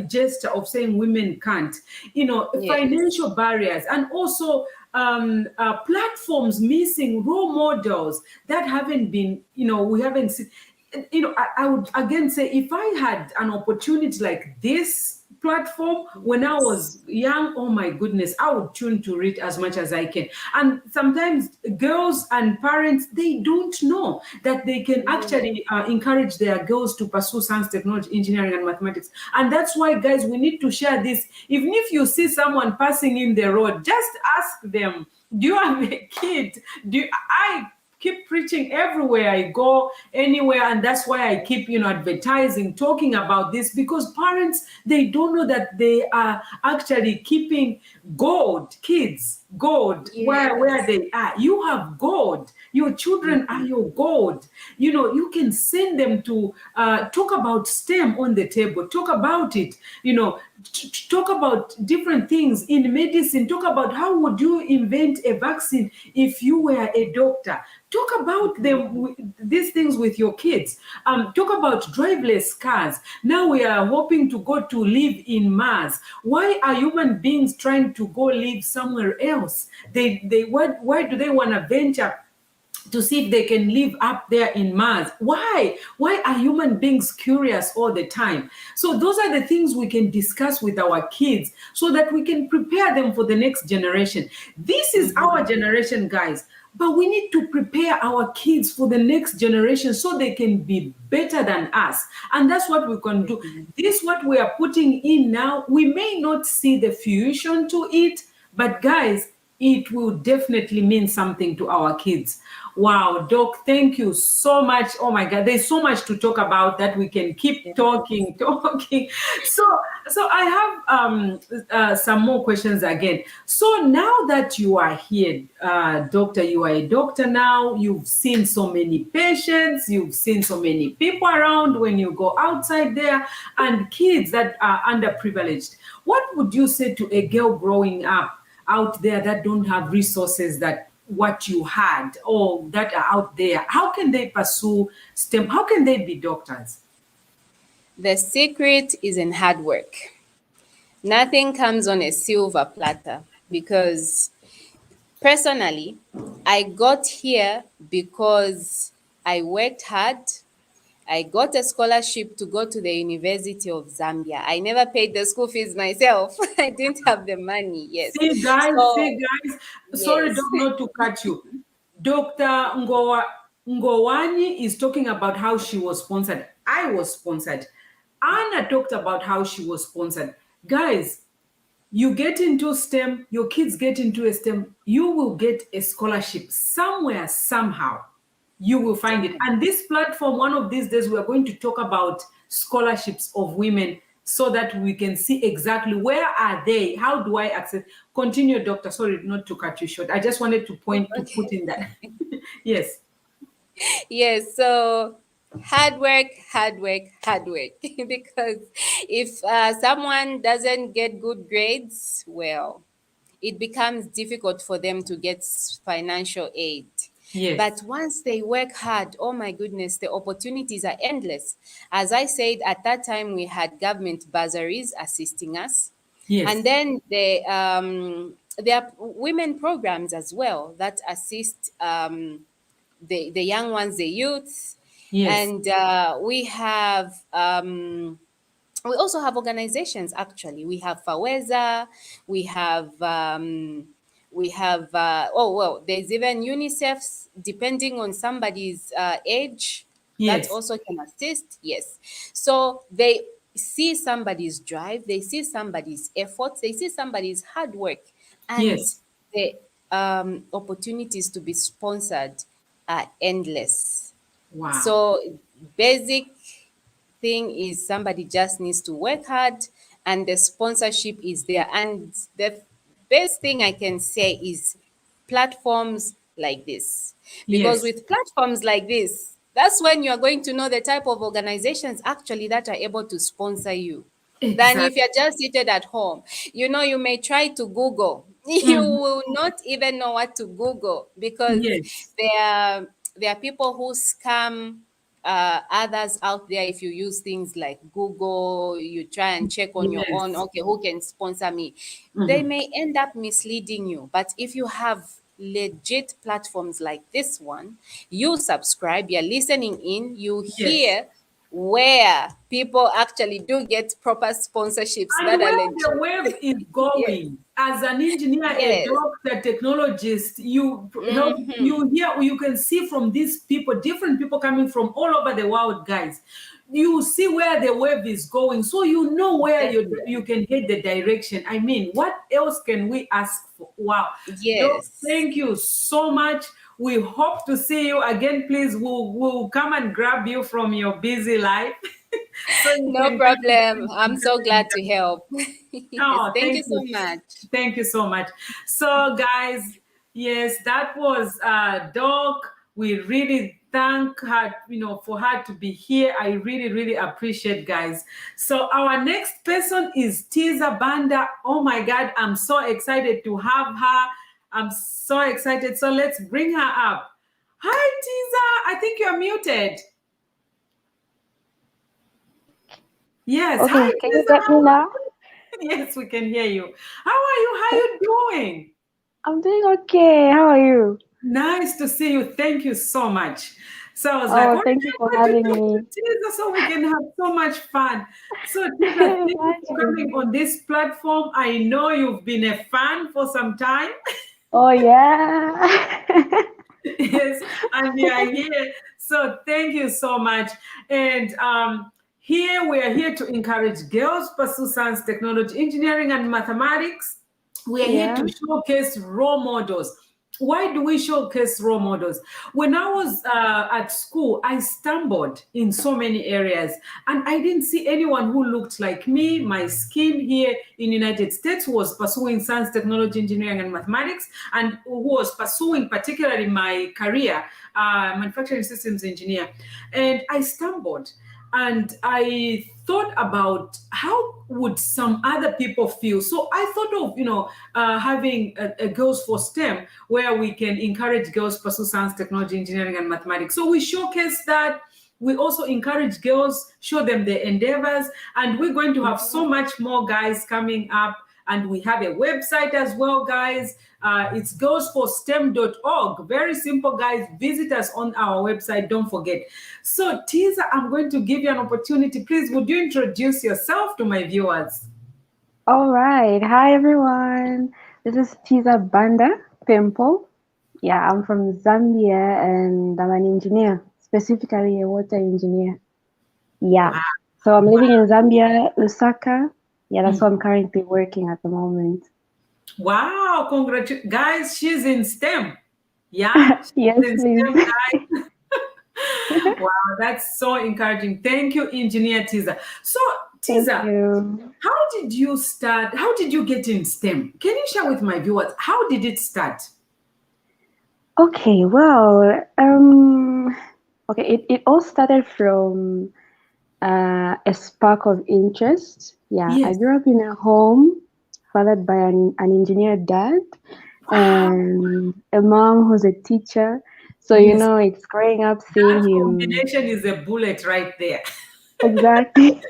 gesture of saying women can't. Yes. Financial barriers, and also platforms missing role models that haven't been, we haven't seen. I would again say if I had an opportunity like this platform when I was Yes. young, oh my goodness, I would tune to it as much as I can. And sometimes girls and parents, they don't know that they can No. actually encourage their girls to pursue science, technology, engineering, and mathematics. And that's why, guys, we need to share this. Even if you see someone passing in the road, just ask them, do you have a kid? I keep preaching everywhere I go, anywhere, and that's why I keep advertising, talking about this, because parents, they don't know that they are actually keeping gold, kids, gold, where Yes. they are. You have gold. Your children are Mhm. your gold. You can send them to talk about STEM on the table, talk about it, talk about different things in medicine, talk about how would you invent a vaccine if you were a doctor. Talk about these things with your kids. Talk about driverless cars. Now we are hoping to go to live in Mars. Why are human beings trying to go live somewhere else? Why do they want to venture to see if they can live up there in Mars? Why are human beings curious all the time? So those are the things we can discuss with our kids so that we can prepare them for the next generation. This is our Mhm. generation, guys, but we need to prepare our kids for the next generation so they can be better than us. And that's what we can do. This what we are putting in now. We may not see the fruition to it, but guys, it will definitely mean something to our kids. Wow, Doc, thank you so much. Oh my God, there's so much to talk about that we can keep Yes. talking. So I have some more questions again. So now that you are here, doctor, you are a doctor now. You've seen so many patients. You've seen so many people around when you go outside there, and kids that are underprivileged. What would you say to a girl growing up out there that don't have resources that what you had, or that are out there? How can they pursue STEM? How can they be doctors? The secret is in hard work. Nothing comes on a silver platter because personally, I got here because I worked hard. I got a scholarship to go to the University of Zambia. I never paid the school fees myself. I didn't have the money. Yes. See So, guys, sorry, yes. Doc, not to cut you. Dr. Ngowani is talking about how she was sponsored. I was sponsored. Anna talked about how she was sponsored. Guys, you get into STEM, your kids get into a STEM, you will get a scholarship somewhere, somehow. You will find it. And this platform, one of these days, we are going to talk about scholarships of women so that we can see exactly where are they, how do I access. Continue, doctor. Sorry not to cut you short. I just wanted to put in that. Yes. Yes, so hard work, hard work, hard work. Because if someone doesn't get good grades, well, it becomes difficult for them to get financial aid. But Yes. once they work hard, oh my goodness, the opportunities are endless. As I said, at that time, we had government bursaries assisting us. Yes. And then there are women programs as well that assist the young ones, the youths. Yes. And we also have organizations. Actually, we have Faweza, we have oh well, there's even UNICEF, depending on somebody's age, that Yes. also can assist. Yes, so they see somebody's drive, they see somebody's efforts, they see somebody's hard work, and Yes. the opportunities to be sponsored are endless. Wow. So basic thing is somebody just needs to work hard and the sponsorship is there. And the best thing I can say is platforms like this. Because Yes. with platforms like this, that's when you are going to know the type of organizations actually that are able to sponsor you. Than if Exactly. you're just seated at home. You may try to Google. You Mhm. will not even know what to Google because Yes. there are, there are people who scam others out there. If you use things like Google, you try and check on your own, Yes. okay, who can sponsor me? They Mhm. may end up misleading you. But if you have legit platforms like this one, you subscribe, you're listening in, you Yes. hear where people actually do get proper sponsorships that And are where legit. the wave is Yes, going, as an engineer, a yes. doctor, technologist, you help, Hmm. you hear, you can see from these people, different people coming from all over the world, guys. You see where the wave is going, so you know where you Definitely. can get the direction. I mean, what else can we ask for? Wow. Doc, Yes. thank you so much. We hope to see you again. Please, we'll come and grab you from your busy life so you No can problem. I'm so come glad to and help. Yes, oh, thank you thank so you. much. Thank you so much. So, guys, yes, that was Doc. We really thank her, for her to be here. I really, really appreciate, guys. So, our next person is Teasabanda. Oh my God, I'm so excited to have her. I'm so excited. So, let's bring her up. Hi, Tisa. I think you're muted. Yes. Hi, Okay, can you Tisa. get me now? Yes, we can hear you. How are you? How are you doing? I'm doing okay. How are you? Nice to see you. Thank you so much. So I was like, Oh, what thank you am for I going to having talk to me. Tisa so we can have so much fun? So Tisa, thank you for Imagine. coming on this platform. I know you've been a fan for some time. Oh, yeah. Yes, and we are here. So thank you so much. And here we are here to encourage girls pursue science, technology, engineering, and mathematics. We are here to showcase role models. Why do we showcase role models? When I was at school, I stumbled in so many areas, and I didn't see anyone who looked like me. My skin here in the United States was pursuing science, technology, engineering, and mathematics, and who was pursuing particularly my career, manufacturing systems engineer. And I stumbled. And I thought about how would some other people feel. So I thought of, having a Girls for STEM where we can encourage girls pursue science, technology, engineering, and mathematics. So we showcase that. We also encourage girls, show them their endeavors, and we're going to have so much more guys coming up. And we have a website as well, guys. It's girlsforSTEM.org. Very simple, guys. Visit us on our website. Don't forget. So, Teaser, I'm going to give you an opportunity. Please, would you introduce yourself to my viewers? All right. Hi, everyone. This is Teasabanda Pimple. Yeah, I'm from Zambia and I'm an engineer, specifically a water engineer. Yeah. Wow. So I'm living in Zambia, Lusaka. Yeah, that's where I'm currently working at the moment. Wow. Congratulations. Guys, she's in STEM. Yeah. She's Yes, in please. STEM, guys. Wow, that's so encouraging. Thank you, Engineer Teaser. So, Thank Teaser, you. how did you start? How did you get in STEM? Can you share with my viewers? How did it start? Okay, well, it all started from a spark of interest. Yeah, I Yes. grew up in a home fathered by an engineer dad Wow. and a mom who's a teacher. So, Yes. it's growing up seeing That him. combination is a bullet right there. Exactly.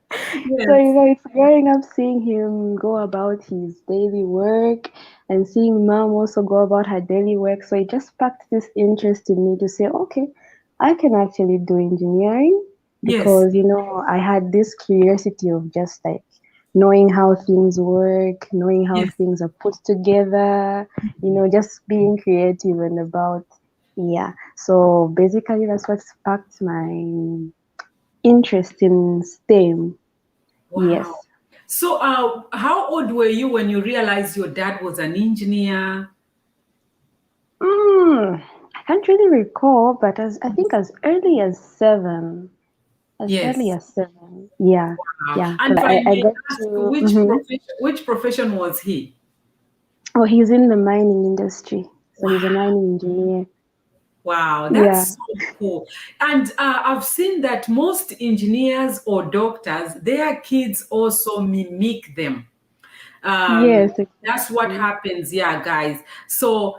So, Yes. it's growing up seeing him go about his daily work and seeing mom also go about her daily work. So it just sparked this interest in me to say, okay, I can actually do engineering Yes. because, I had this curiosity of just like knowing how things work, knowing how Yes. things are put together, just being creative and about, yeah. So basically, that's what sparked my interest in STEM. Yes. Wow. So, how old were you when you realized your dad was an engineer? I can't really recall, but I think as early as 7. As early Yes. as 7. Yeah. Wow. Yeah. And Because if I I may got ask, to. Mhm. which profession was he? Oh, he's in the mining industry. So he's a Wow. mining engineer. Wow, Yeah. that's so cool. And I've seen that most engineers or doctors, their kids also mimic them. Yes, That's what exactly. happens, yeah, guys. So,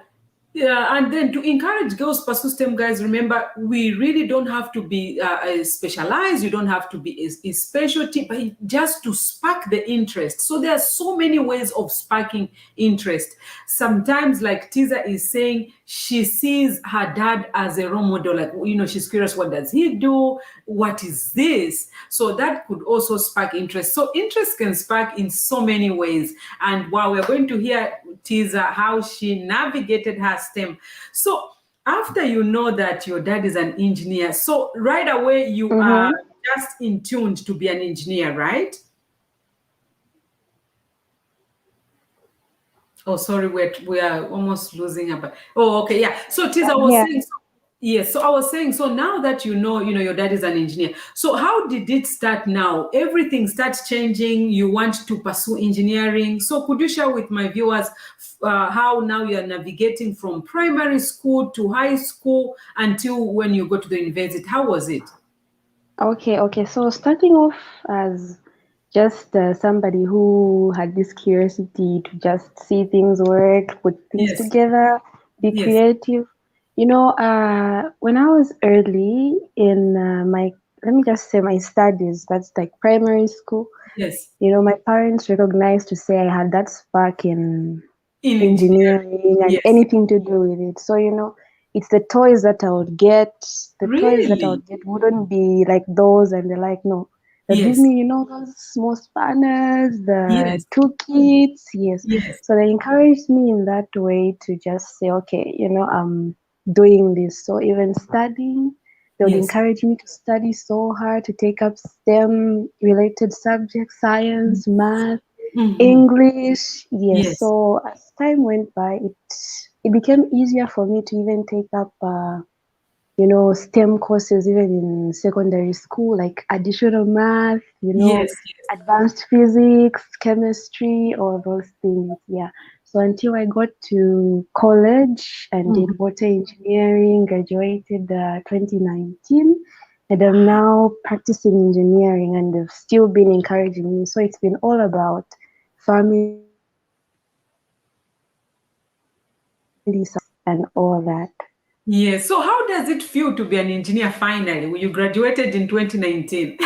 yeah, and then to encourage girls pursue STEM, guys, remember we really don't have to be specialized. You don't have to be a specialty, but just to spark the interest. So there are so many ways of sparking interest. Sometimes, like Tiza is saying, she sees her dad as a role model. Like, she's curious, what does he do? What is this? So that could also spark interest. So interest can spark in so many ways. And wow, we're going to hear Tiza how she navigated her STEM. So after you know that your dad is an engineer, so right away you are Mm-hmm. just in tuned to be an engineer, right? Oh, sorry, we are almost losing up. Oh, okay, yeah. So Tiz, I I'm was here. saying, yes. So I was saying, so now that your dad is an engineer. So how did it start now? Everything starts changing. You want to pursue engineering. So could you share with my viewers how now you are navigating from primary school to high school until when you go to the university? How was it? Okay. So starting off as just somebody who had this curiosity to just see things work, put things Yes, together, be yes, creative. When I was early in let me just say my studies, that's like primary school, yes. my parents recognized to say I had that spark in In engineering. engineering and Yes. anything to do with it. So, it's the toys that I would get. The toys that I Really? would get wouldn't be like those, and they're like, no. They'd give Yes. me, those small spanners, the Yes. toolkits, yes. Yes. So they encouraged me in that way to just say, okay, I'm doing this. So even studying, they would Yes. encourage me to study so hard to take up STEM related subjects, science, math. English, yes. Yes. So as time went by, it became easier for me to even take up STEM courses even in secondary school, like additional math, Yes. Yes. advanced physics, chemistry, all those things. Yeah. So until I got to college and did Mhm. water engineering, graduated 2019, and I'm now practicing engineering, and they've still been encouraging me. So it's been all about family and all that. Yes. So how does it feel to be an engineer finally when you graduated in 2019?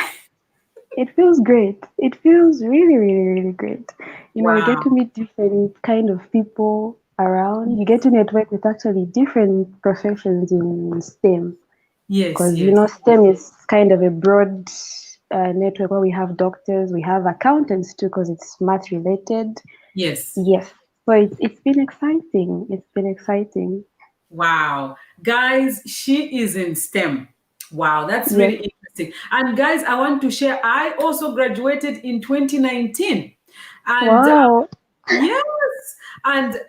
It feels great. It feels really, really, really great. You get Wow. to meet different kind of people around. You get to network with actually different professions in STEM Yes, because yes, STEM is kind of a broad network where we have doctors, we have accountants too because it's math related. yes. Yes, so it's been exciting. It's been exciting. Wow. Guys, she is in STEM. Wow, that's Yes. really interesting. And guys, I want to share, I also graduated in 2019. And Wow. yes, and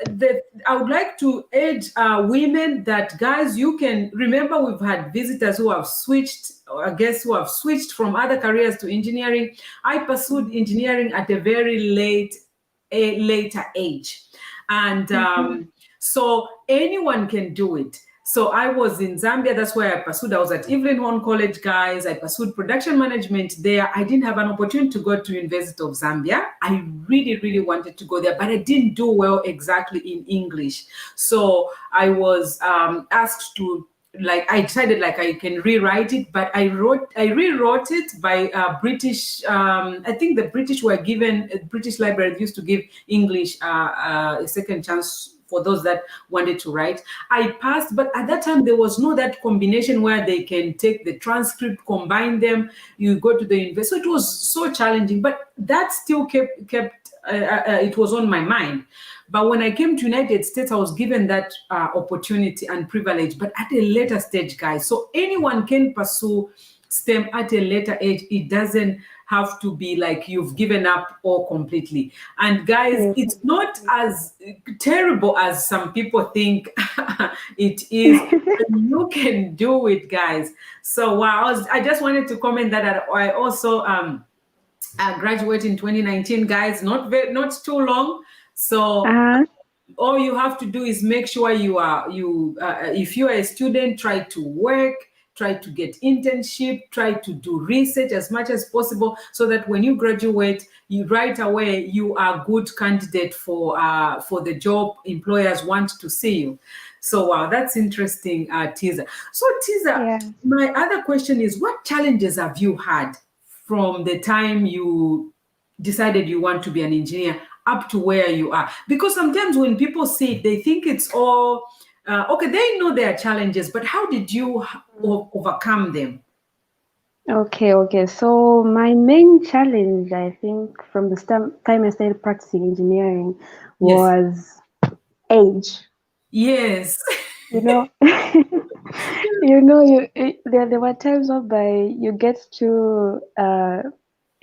I would like to urge women that, guys, you can remember we've had visitors who have switched, or I guess who have switched from other careers to engineering. I pursued engineering at a very later age, and Mhm. so anyone can do it. So I was in Zambia. That's where I pursued. I was at Evelyn Horn College, guys. I pursued production management there. I didn't have an opportunity to go to University of Zambia. I really, really wanted to go there, but I didn't do well exactly in English. So I was asked to, like, I decided like I can rewrite it, but I rewrote it by British. I think the British were given, British Library used to give English a second chance for those that wanted to write. I passed, but at that time there was no that combination where they can take the transcript, combine them, you go to the university. So it was so challenging, but that still kept it was on my mind. But when I came to United States, I was given that opportunity and privilege, but at a later stage, guys. So anyone can pursue STEM at a later age. It doesn't have to be like you've given up all completely. And guys, Yes. it's not as terrible as some people think it is. You can do it, guys. So wow, I just wanted to comment that I also graduated in 2019, guys. Not too long. So Uh, all you have to do is make sure if you are a student, try to work, try to get internship, try to do research as much as possible, so that when you graduate, you right away you are a good candidate for the job employers want to see you. So wow, that's interesting, Teaser. So Teaser, yeah. my other question is, what challenges have you had from the time you decided you want to be an engineer up to where you are? Because sometimes when people see it, they think it's all okay. They know their challenges, but how did you overcome them? Okay. So my main challenge, I think, from the time I started practicing engineering Yes, was age. yes, You know, there were times whereby you get to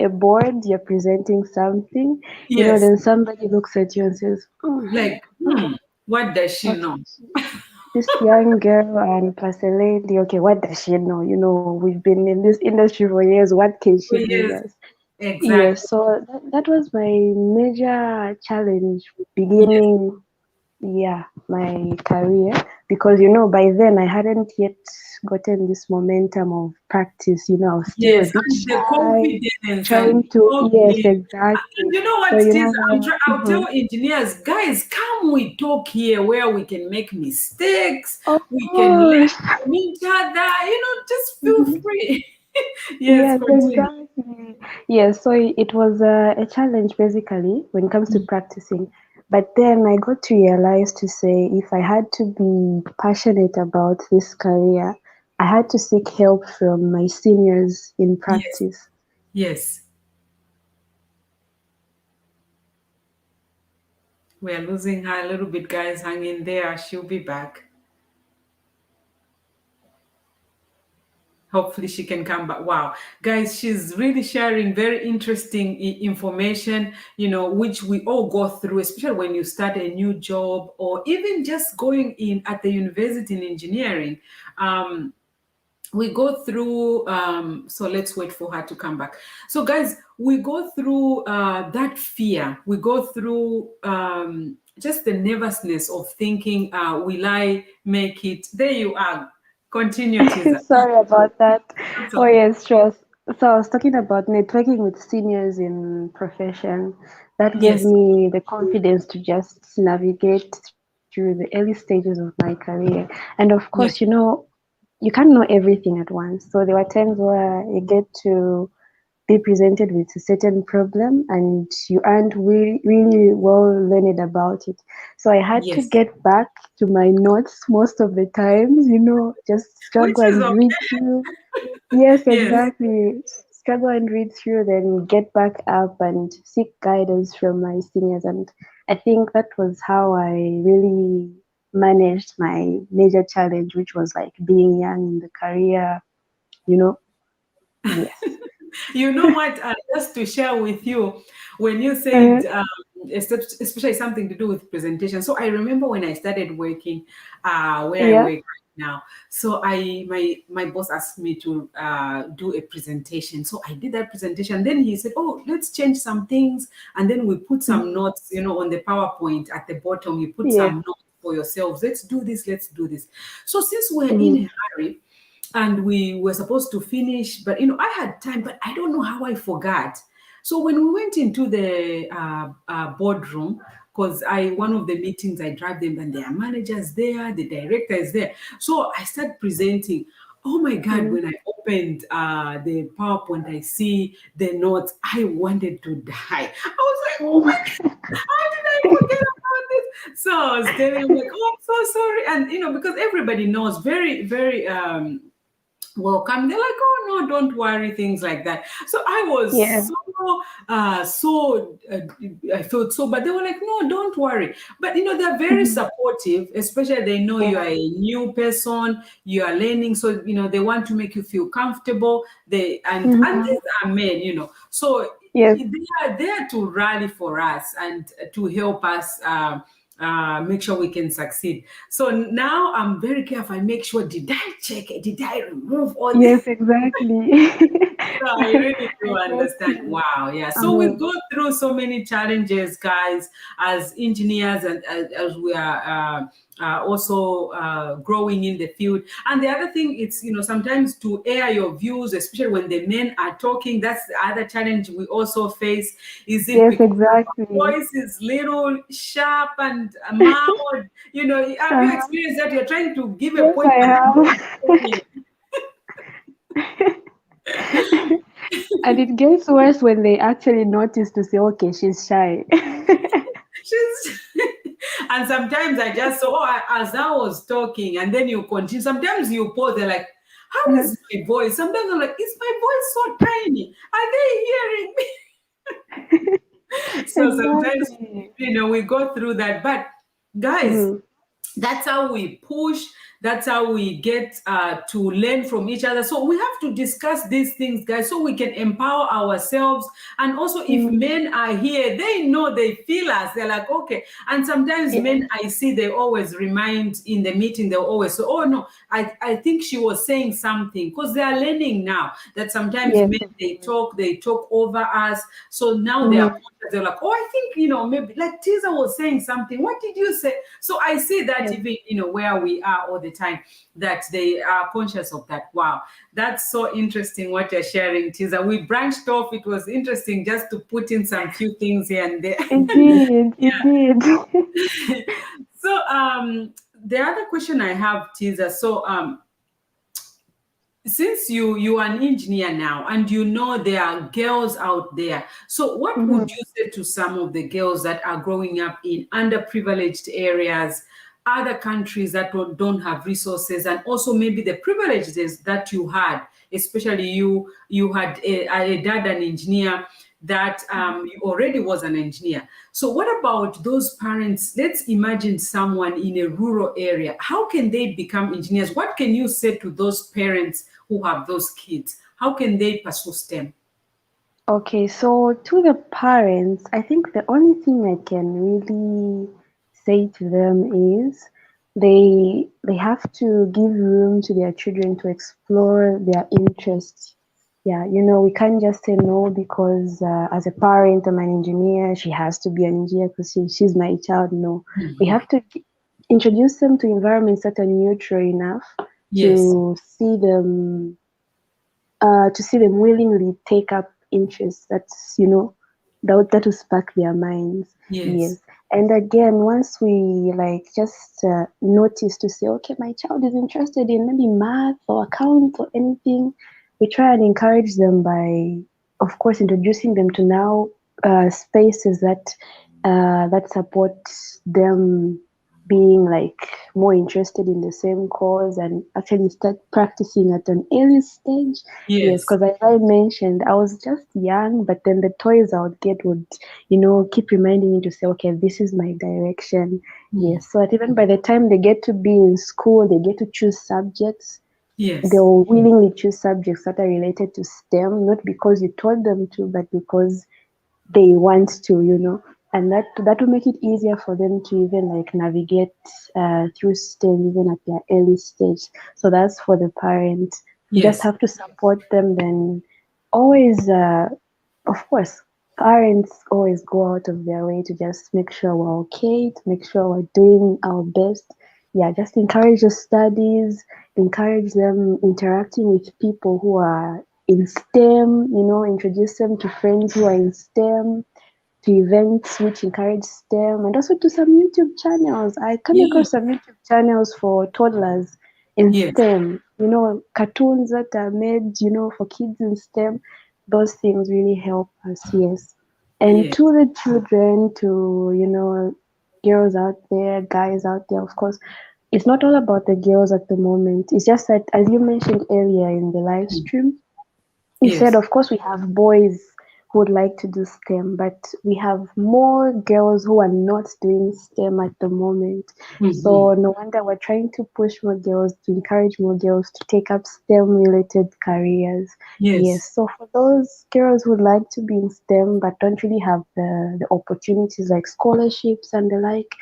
a board, you're presenting something, yes. then somebody looks at you and says, "Oh, Like, okay, what does she okay, know? this young girl and plus a lady, okay, what does she know? We've been in this industry for years. What can Oh, she bring yes, us?" Yes, exactly. so that was my major challenge Yes, beginning, yeah, my career, because by then I hadn't yet gotten this momentum of practice. I was still a yes, bit and the shy, confidence and trying to, yes, talking. And exactly. you know So what it is? I'll mhm. tell engineers, guys, come we talk here where we can make mistakes, Of we can learn course. from each other, just feel Mhm. free. Yes, Yes, continue. exactly. Yes, so it was a challenge basically when it comes to practicing. But then I got to realize to say if I had to be passionate about this career, I had to seek help from my seniors in Yes, practice. yes. We're losing her a little bit, guys. Hang in there. She'll be back. Hopefully she can come back. Wow, guys, she's really sharing very interesting information, which we all go through, especially when you start a new job or even just going in at the university in engineering. We go through, so let's wait for her to come back. So guys, we go through that fear. We go through just the nervousness of thinking, will I make it? There you are. Continue, Tisa. Sorry about that. That's Oh okay. yes, sure. So I was talking about networking with seniors in profession. That gave Yes, me the confidence to just navigate through the early stages of my career. And of yes. course, you can't know everything at once. So there were times where you get to be presented with a certain problem and you aren't really well learned about it. So I had to Yes, get back to my notes most of the times, just which struggle is and read okay. through. Yes, Yes. exactly. Struggle and read through, then get back up and seek guidance from my seniors. And I think that was how I really managed my major challenge, which was like being young in the career, you know. Yes. You know what? Just to share with you, when you Uh, said, especially something to do with presentation. So I remember when I started working, where I yeah. work right now. So my boss asked me to do a presentation. So I did that presentation. Then he said, "Oh, let's change some things," and then we put some Mhm. notes, on the PowerPoint at the bottom. You put Yeah. some notes for yourselves. Let's do this. Let's do this. So since we're in Mhm. a hurry and we were supposed to finish, but I had time, but I don't know how I forgot. So when we went into the boardroom, because one of the meetings I drive them and there are managers there, the director is there. So I start presenting. Oh my God, Mhm. when I opened the PowerPoint, I see the notes. I wanted to die. I was like, oh my God, how did I forget about this? So I was telling him, like, oh, I'm so sorry. And, because everybody knows very, very, welcome. They're like, oh no, don't worry, things like that. So I was Yeah. I felt so, but they were like, no, don't worry. But they're very Mhm. supportive, especially they know you Yeah. are a new person, you are learning, so they want to make you feel comfortable. And Mhm. these are men, so Yes. they are there to rally for us and to help us. Make sure we can succeed. So now I'm very careful. I make sure, did I check it? Did I remove all this? Yes, exactly. So I really do I trust understand. you. Wow. Yeah. So we Uh-huh. go through so many challenges, guys, as engineers and as we are also growing in the field. And the other thing, it's, sometimes to air your views, especially when the men are talking. That's the other challenge we also face. Is it Yes, because exactly. voice is little sharp and mild? Have you Uh-huh. experienced that? You're trying to give a Yes, point, I but then you're not have. saying And it gets worse when they actually notice to say, okay, she's shy. she's and sometimes I just as I was talking, and then you continue. Sometimes you pause, they're like, how is my voice? Sometimes I'm like, is my voice so tiny? Are they hearing me? So sometimes, Exactly. we go through that. But guys, Mhm. that's how we push. That's how we get to learn from each other. So we have to discuss these things, guys, so we can empower ourselves. And also, if Mhm. men are here, they know, they feel us. They're like, okay. And sometimes Yeah. men, I see, they always remind in the meeting, they'll always say, oh no, I think she was saying something, because they are learning now that sometimes Yes, men, of course. they talk over us. So now they are, Mhm. they're like, oh, I think, maybe like Tisa was saying something. What did you say? So I see that Yes. even, where we are all the time, that they are conscious of that. Wow. That's so interesting what you're sharing, Tisa. We branched off. It was interesting just to put in some few things here and there. It did. It did. So the other question I have, Tisa, so since you are an engineer now and there are girls out there, so what would Mhm. you say to some of the girls that are growing up in underprivileged areas, other countries that don't have resources, and also maybe the privileges that you had, especially you had a dad, an engineer, that already was an engineer. So what about those parents? Let's imagine someone in a rural area. How can they become engineers? What can you say to those parents who have those kids? How can they pursue STEM? Okay, so to the parents, I think the only thing I can really say to them is they have to give room to their children to explore their interests. Yeah, we can't just say no because as a parent, I'm an engineer, she has to be an engineer because she's my child. No, we have to introduce them to environments that are neutral enough Yes. to see them willingly take up interests that's that will spark their minds. Yes. And again, once we just notice to say, okay, my child is interested in maybe math or account or anything, we try and encourage them by, of course, introducing them to now spaces that support them being more interested in the same cause and actually start practicing at an early stage. Yes, because as I mentioned, I was just young, but then the toys I would get would, keep reminding me to say, okay, this is my direction. Yes, so that even by the time they get to be in school, they get to choose subjects. Yes. They'll willingly choose subjects that are related to STEM, not because you told them to, but because they want to, and that will make it easier for them to even navigate through STEM even at their early stage. So that's for the parents. You just have to support them. Then always, of course, parents always go out of their way to just make sure we're okay, to make sure we're doing our best. Yeah, just encourage the studies, encourage them interacting with people who are in STEM, introduce them to friends who are in STEM, to events which encourage STEM, and also to some YouTube channels. I come across some YouTube channels for toddlers in STEM, cartoons that are made, for kids in STEM. Those things really help us, yes. And to the children, to, girls out there, guys out there, of course, it's not all about the girls at the moment. It's just that, as you mentioned earlier in the live stream, you said, of course, we have boys who would like to do STEM, but we have more girls who are not doing STEM at the moment. So no wonder we're trying to push more girls, to encourage more girls to take up STEM-related careers. Yes. So for those girls who would like to be in STEM but don't really have the opportunities like scholarships and the like,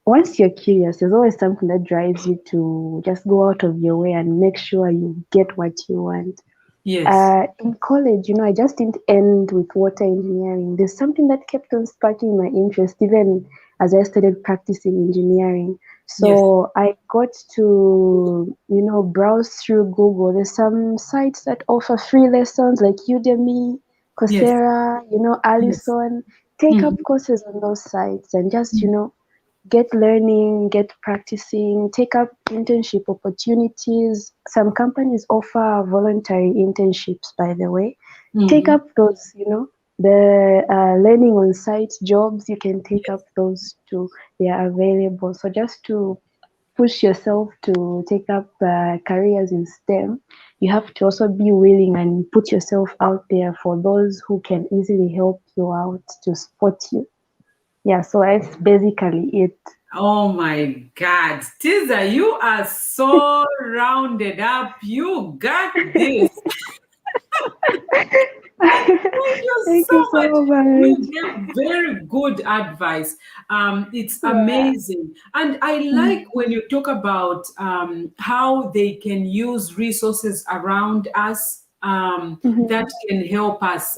once you're curious, there's always something that drives you to just go out of your way and make sure you get what you want. In college, I just didn't end with water engineering. There's something that kept on sparking my interest even as I started practicing engineering. So I got to, browse through Google. There's some sites that offer free lessons like Udemy, Coursera, Allison. Take up courses on those sites and just, get learning, get practicing, take up internship opportunities. Some companies offer voluntary internships, by the way. Take up those, the learning on site jobs, you can take up those too. They are available. So just to push yourself to take up careers in STEM, you have to also be willing and put yourself out there for those who can easily help you out to support you. Yeah, so that's basically it. Oh my God, Tisa, you are so rounded up. You got this. Thank you so much. You gave very good advice. It's amazing. And I like when you talk about how they can use resources around us that can help us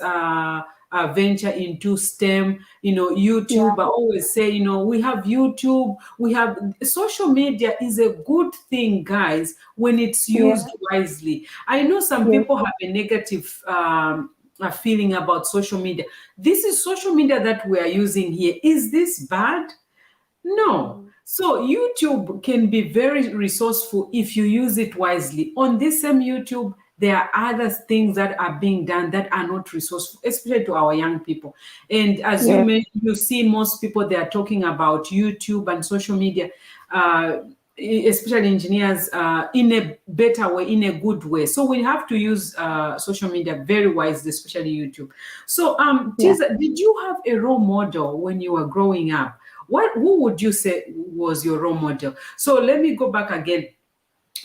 venture into STEM, YouTube. I always say, we have YouTube, we have social media is a good thing, guys, when it's used wisely. I know some people have a negative a feeling about social media. This is social media that we are using here. Is this bad? No. So YouTube can be very resourceful if you use it wisely. On this same YouTube, there are other things that are being done that are not resourceful, especially to our young people. And as you mentioned, you see most people, they are talking about YouTube and social media. especially engineers, in a better way, in a good way. So we have to use social media very wisely, especially YouTube. So, Yeah. Tisa, did you have a role model when you were growing up? Who would you say was your role model? So let me go back again.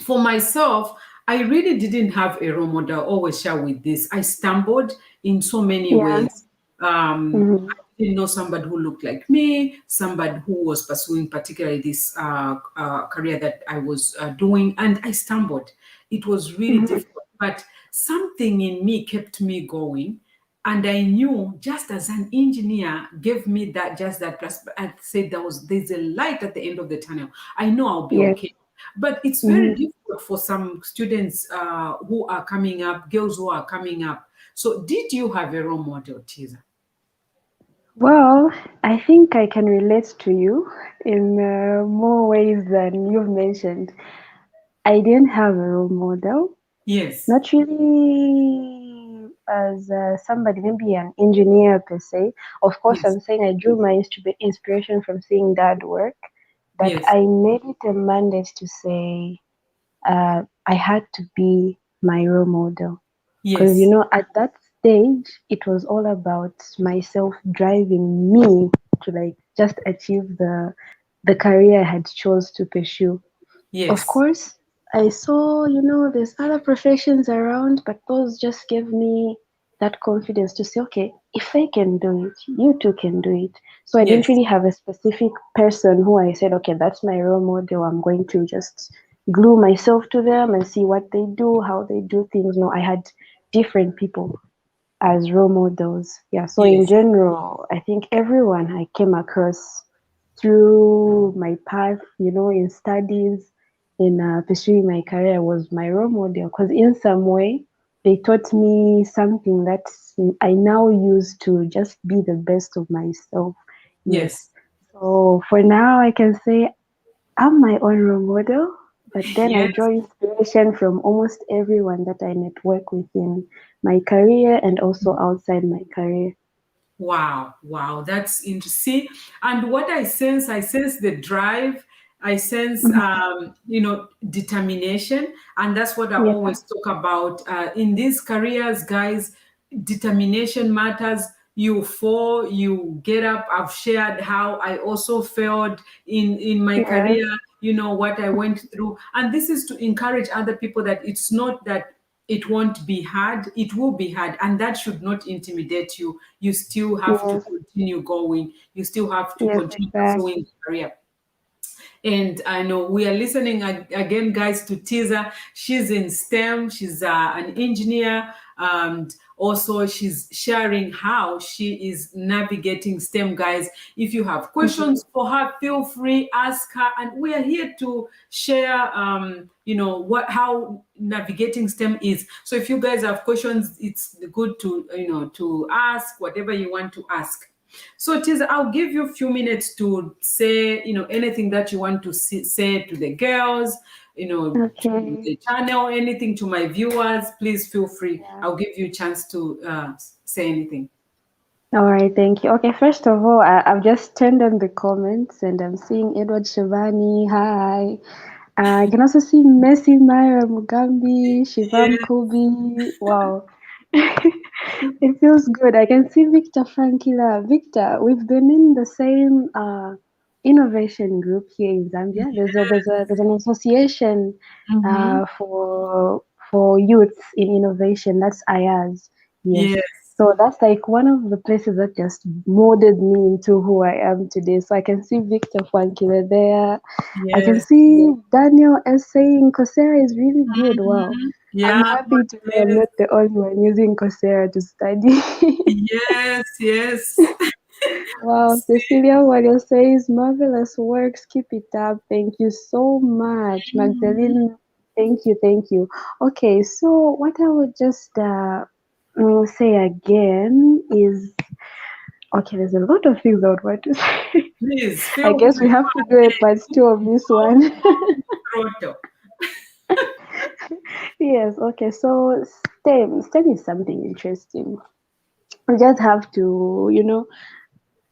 For myself, I really didn't have a role model. I always share with this. I stumbled in so many Yeah. ways. Mm-hmm. I didn't know somebody who looked like me, somebody who was pursuing particularly this career that I was doing, and I stumbled. It was really Mm-hmm. difficult, but something in me kept me going. And I knew, just as an engineer gave me that, just that plus, I said there's a light at the end of the tunnel. I know I'll be Yes. okay. But it's very Mm-hmm. difficult for some students who are coming up, girls who are coming up. So, did you have a role model, Tisa? Well, I think I can relate to you in more ways than you've mentioned. I didn't have a role model, Yes, not really as somebody, maybe an engineer per se. Of course, yes, I'm saying I drew my inspiration from seeing dad work, but yes, I made it a mandate to say I had to be my role model. Because, yes, at that stage, it was all about myself driving me to like just achieve the career I had chose to pursue. Of yes, course, I saw, there's other professions around, but those just gave me that confidence to say, okay, if I can do it, you too can do it. So I didn't yes, really have a specific person who I said, okay, that's my role model. I'm going to just glue myself to them and see what they do, how they do things. No, I had different people as role models. Yeah. So in yes, general, I think everyone I came across through my path, in studies, in pursuing my career was my role model because in some way they taught me something that I now use to just be the best of myself. Yes. yes, So for now, I can say I'm my own role model, but then I yes. draw inspiration from almost everyone that I network with in my career and also outside my career. Wow, wow, that's interesting. And what I sense the drive, I sense, Mhm. determination. And that's what I Yeah. always talk about. In these careers, guys, determination matters. You fall, you get up. I've shared how I also failed in my Yes. career, what I went through. And this is to encourage other people that it's not that it won't be hard, it will be hard, and that should not intimidate you. You still have to Yes. continue going, you still have to Yes. continue pursuing Exactly. the career. And I know we are listening again, guys, to Tisa. She's in STEM, she's an engineer, and also she's sharing how she is navigating STEM, guys. If you have Mhm. questions for her, feel free, ask her. And we are here to share, how navigating STEM is. So if you guys have questions, it's good to ask whatever you want to ask. So, Tiz, I'll give you a few minutes to say, anything that you want to say to the girls, to Okay. the channel, anything to my viewers. Please feel free. Yeah. I'll give you a chance to say anything. All right, thank you. Okay, first of all, I've just turned on the comments and I'm seeing Edward Shavani. Hi. I can also see Messi, Myra Mugambi, Shivam Yes, Kobi. Wow. It feels good. I can see Victor Frankila. Victor, we've been in the same innovation group here in Zambia. There's an association mm-hmm. for youths in innovation. That's IAS. Yes. Yes, So that's like one of the places that just molded me into who I am today. So I can see Victor Frankila there. I can yes. see Daniel is saying Coursera is really good. Wow. Mhm. I'm Yeah, happy to know I'm yes, not the only one using Coursera to study. yes, yes. Wow, Cecilia Wario says marvelous works. Keep it up. Thank you so much. Magdalene, thank you, thank you. Okay, so what I would just say again is okay, there's a lot of things I would want to say. Please I feel guess free. we have to do a part two of this Go one. throttle. Yes, okay, so STEM is something interesting. We just have to,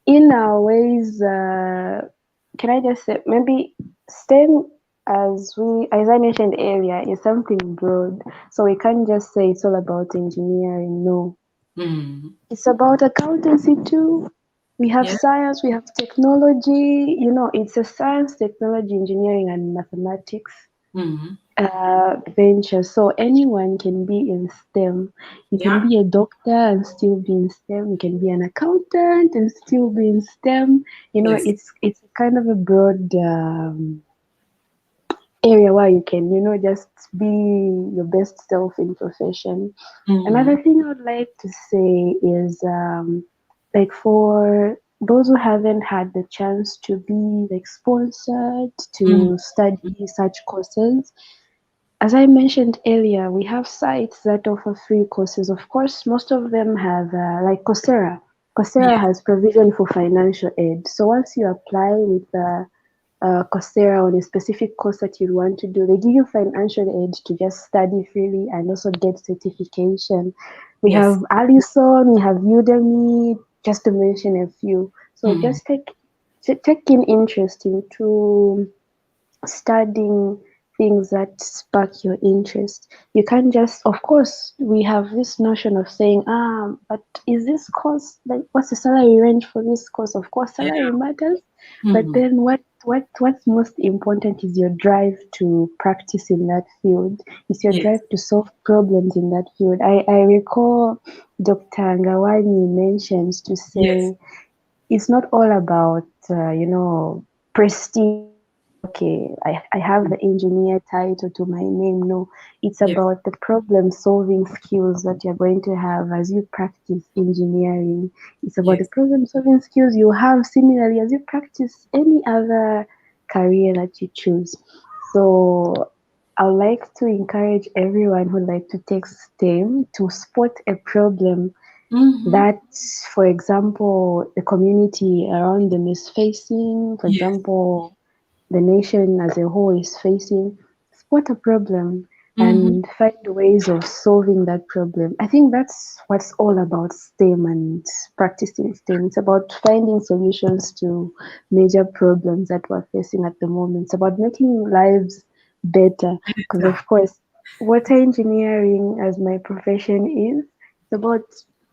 in our ways, can I just say maybe STEM? as I mentioned earlier, is something broad. So we can't just say it's all about engineering. No, Mm. it's about accountancy too. We have Yeah. science, we have technology. It's a science, technology, engineering, and mathematics Mm. venture. So anyone can be in STEM. You can Yeah. be a doctor and still be in STEM. You can be an accountant and still be in STEM. Yes. It's kind of a broad area where you can, just be your best self in profession. Another Mm. thing I would like to say is like for those who haven't had the chance to be like sponsored Mm. to study such courses, as I mentioned earlier, we have sites that offer free courses. Of course, most of them have, like Coursera. Coursera Yes. has provision for financial aid. So once you apply with Coursera on a specific course that you want to do, they give you financial aid to just study freely and also get certification. We Yes. have Allison, we have Udemy, just to mention a few. So Mm. just take in interest into studying things that spark your interest. You can't just, of course, we have this notion of saying, but is this course, like, what's the salary range for this course? Of course, Yeah. salary matters, but Mm. then what's most important is your drive to practice in that field. It's your Yes. drive to solve problems in that field. I recall Dr. Ngawani mentions to Yes. say it's not all about prestige. Okay, I have the engineer title to my name. No, it's Yes. about the problem solving skills that you're going to have as you practice engineering. It's about the Yes. problem solving skills you have similarly as you practice any other career that you choose. So I would like to encourage everyone who'd like to take STEM to spot a problem Mm-hmm. that, for example, the community around them is facing, for Yes. example, the nation as a whole is facing, spot a problem Mm-hmm. and find ways of solving that problem. I think that's what's all about STEM and practicing STEM. It's about finding solutions to major problems that we're facing at the moment. It's about making lives better. Because, of course, water engineering, as my profession is, it's about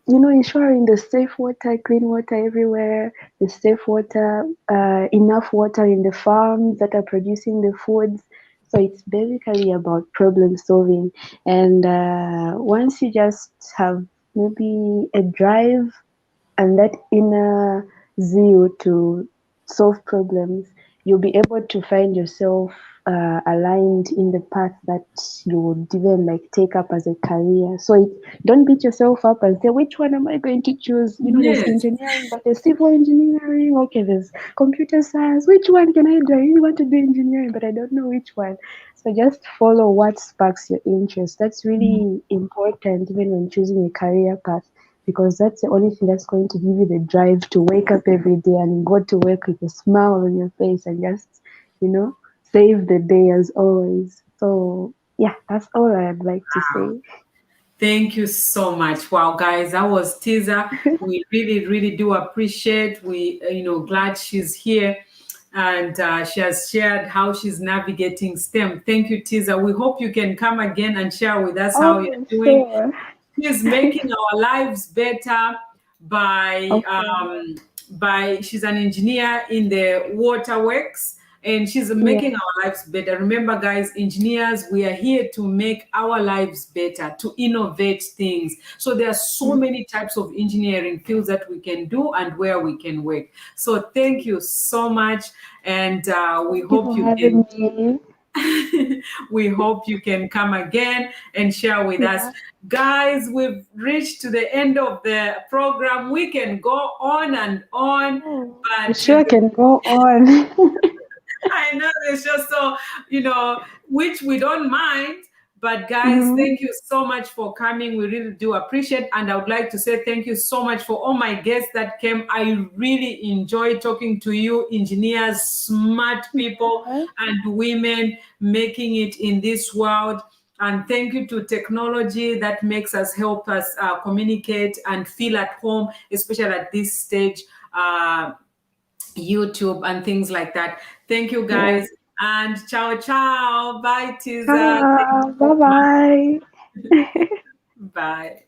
ensuring the safe water, clean water everywhere, the safe water, enough water in the farms that are producing the foods. So it's basically about problem solving. And once you just have maybe a drive and that inner zeal to solve problems, you'll be able to find yourself aligned in the path that you would even like take up as a career. So don't beat yourself up and say, which one am I going to choose? There's Yes. engineering, but there's civil engineering. Okay, there's computer science. Which one can I do? I really want to do engineering, but I don't know which one. So just follow what sparks your interest. That's really important even when choosing a career path, because that's the only thing that's going to give you the drive to wake up every day and go to work with a smile on your face and just, save the day as always. So, yeah, that's all I'd like to say. Thank you so much. Wow, guys, that was Teaser. We really, really do appreciate. We, glad she's here, and she has shared how she's navigating STEM. Thank you, Teaser. We hope you can come again and share with us how you're Oh, doing. sure. She's making our lives better by Okay. she's an engineer in the waterworks, and she's making Yeah. our lives better. Remember, guys, engineers, we are here to make our lives better, to innovate things. So there are so Mm. many types of engineering fields that we can do and where we can work. So thank you so much, and we Thank you hope for you having can me. we hope you can come again and share with us. Yeah. Guys, we've reached to the end of the program. We can go on and on, Oh, we but sure can go on. I know there's just so, which we don't mind. But guys, Mhm. thank you so much for coming. We really do appreciate. And I would like to say thank you so much for all my guests that came. I really enjoyed talking to you, engineers, smart people, Yeah. and women making it in this world. And thank you to technology that makes us help us communicate and feel at home, especially at this stage. YouTube and things like that. Thank you, Yeah. guys. And ciao, ciao. Bye, Tisa. Bye bye. Bye.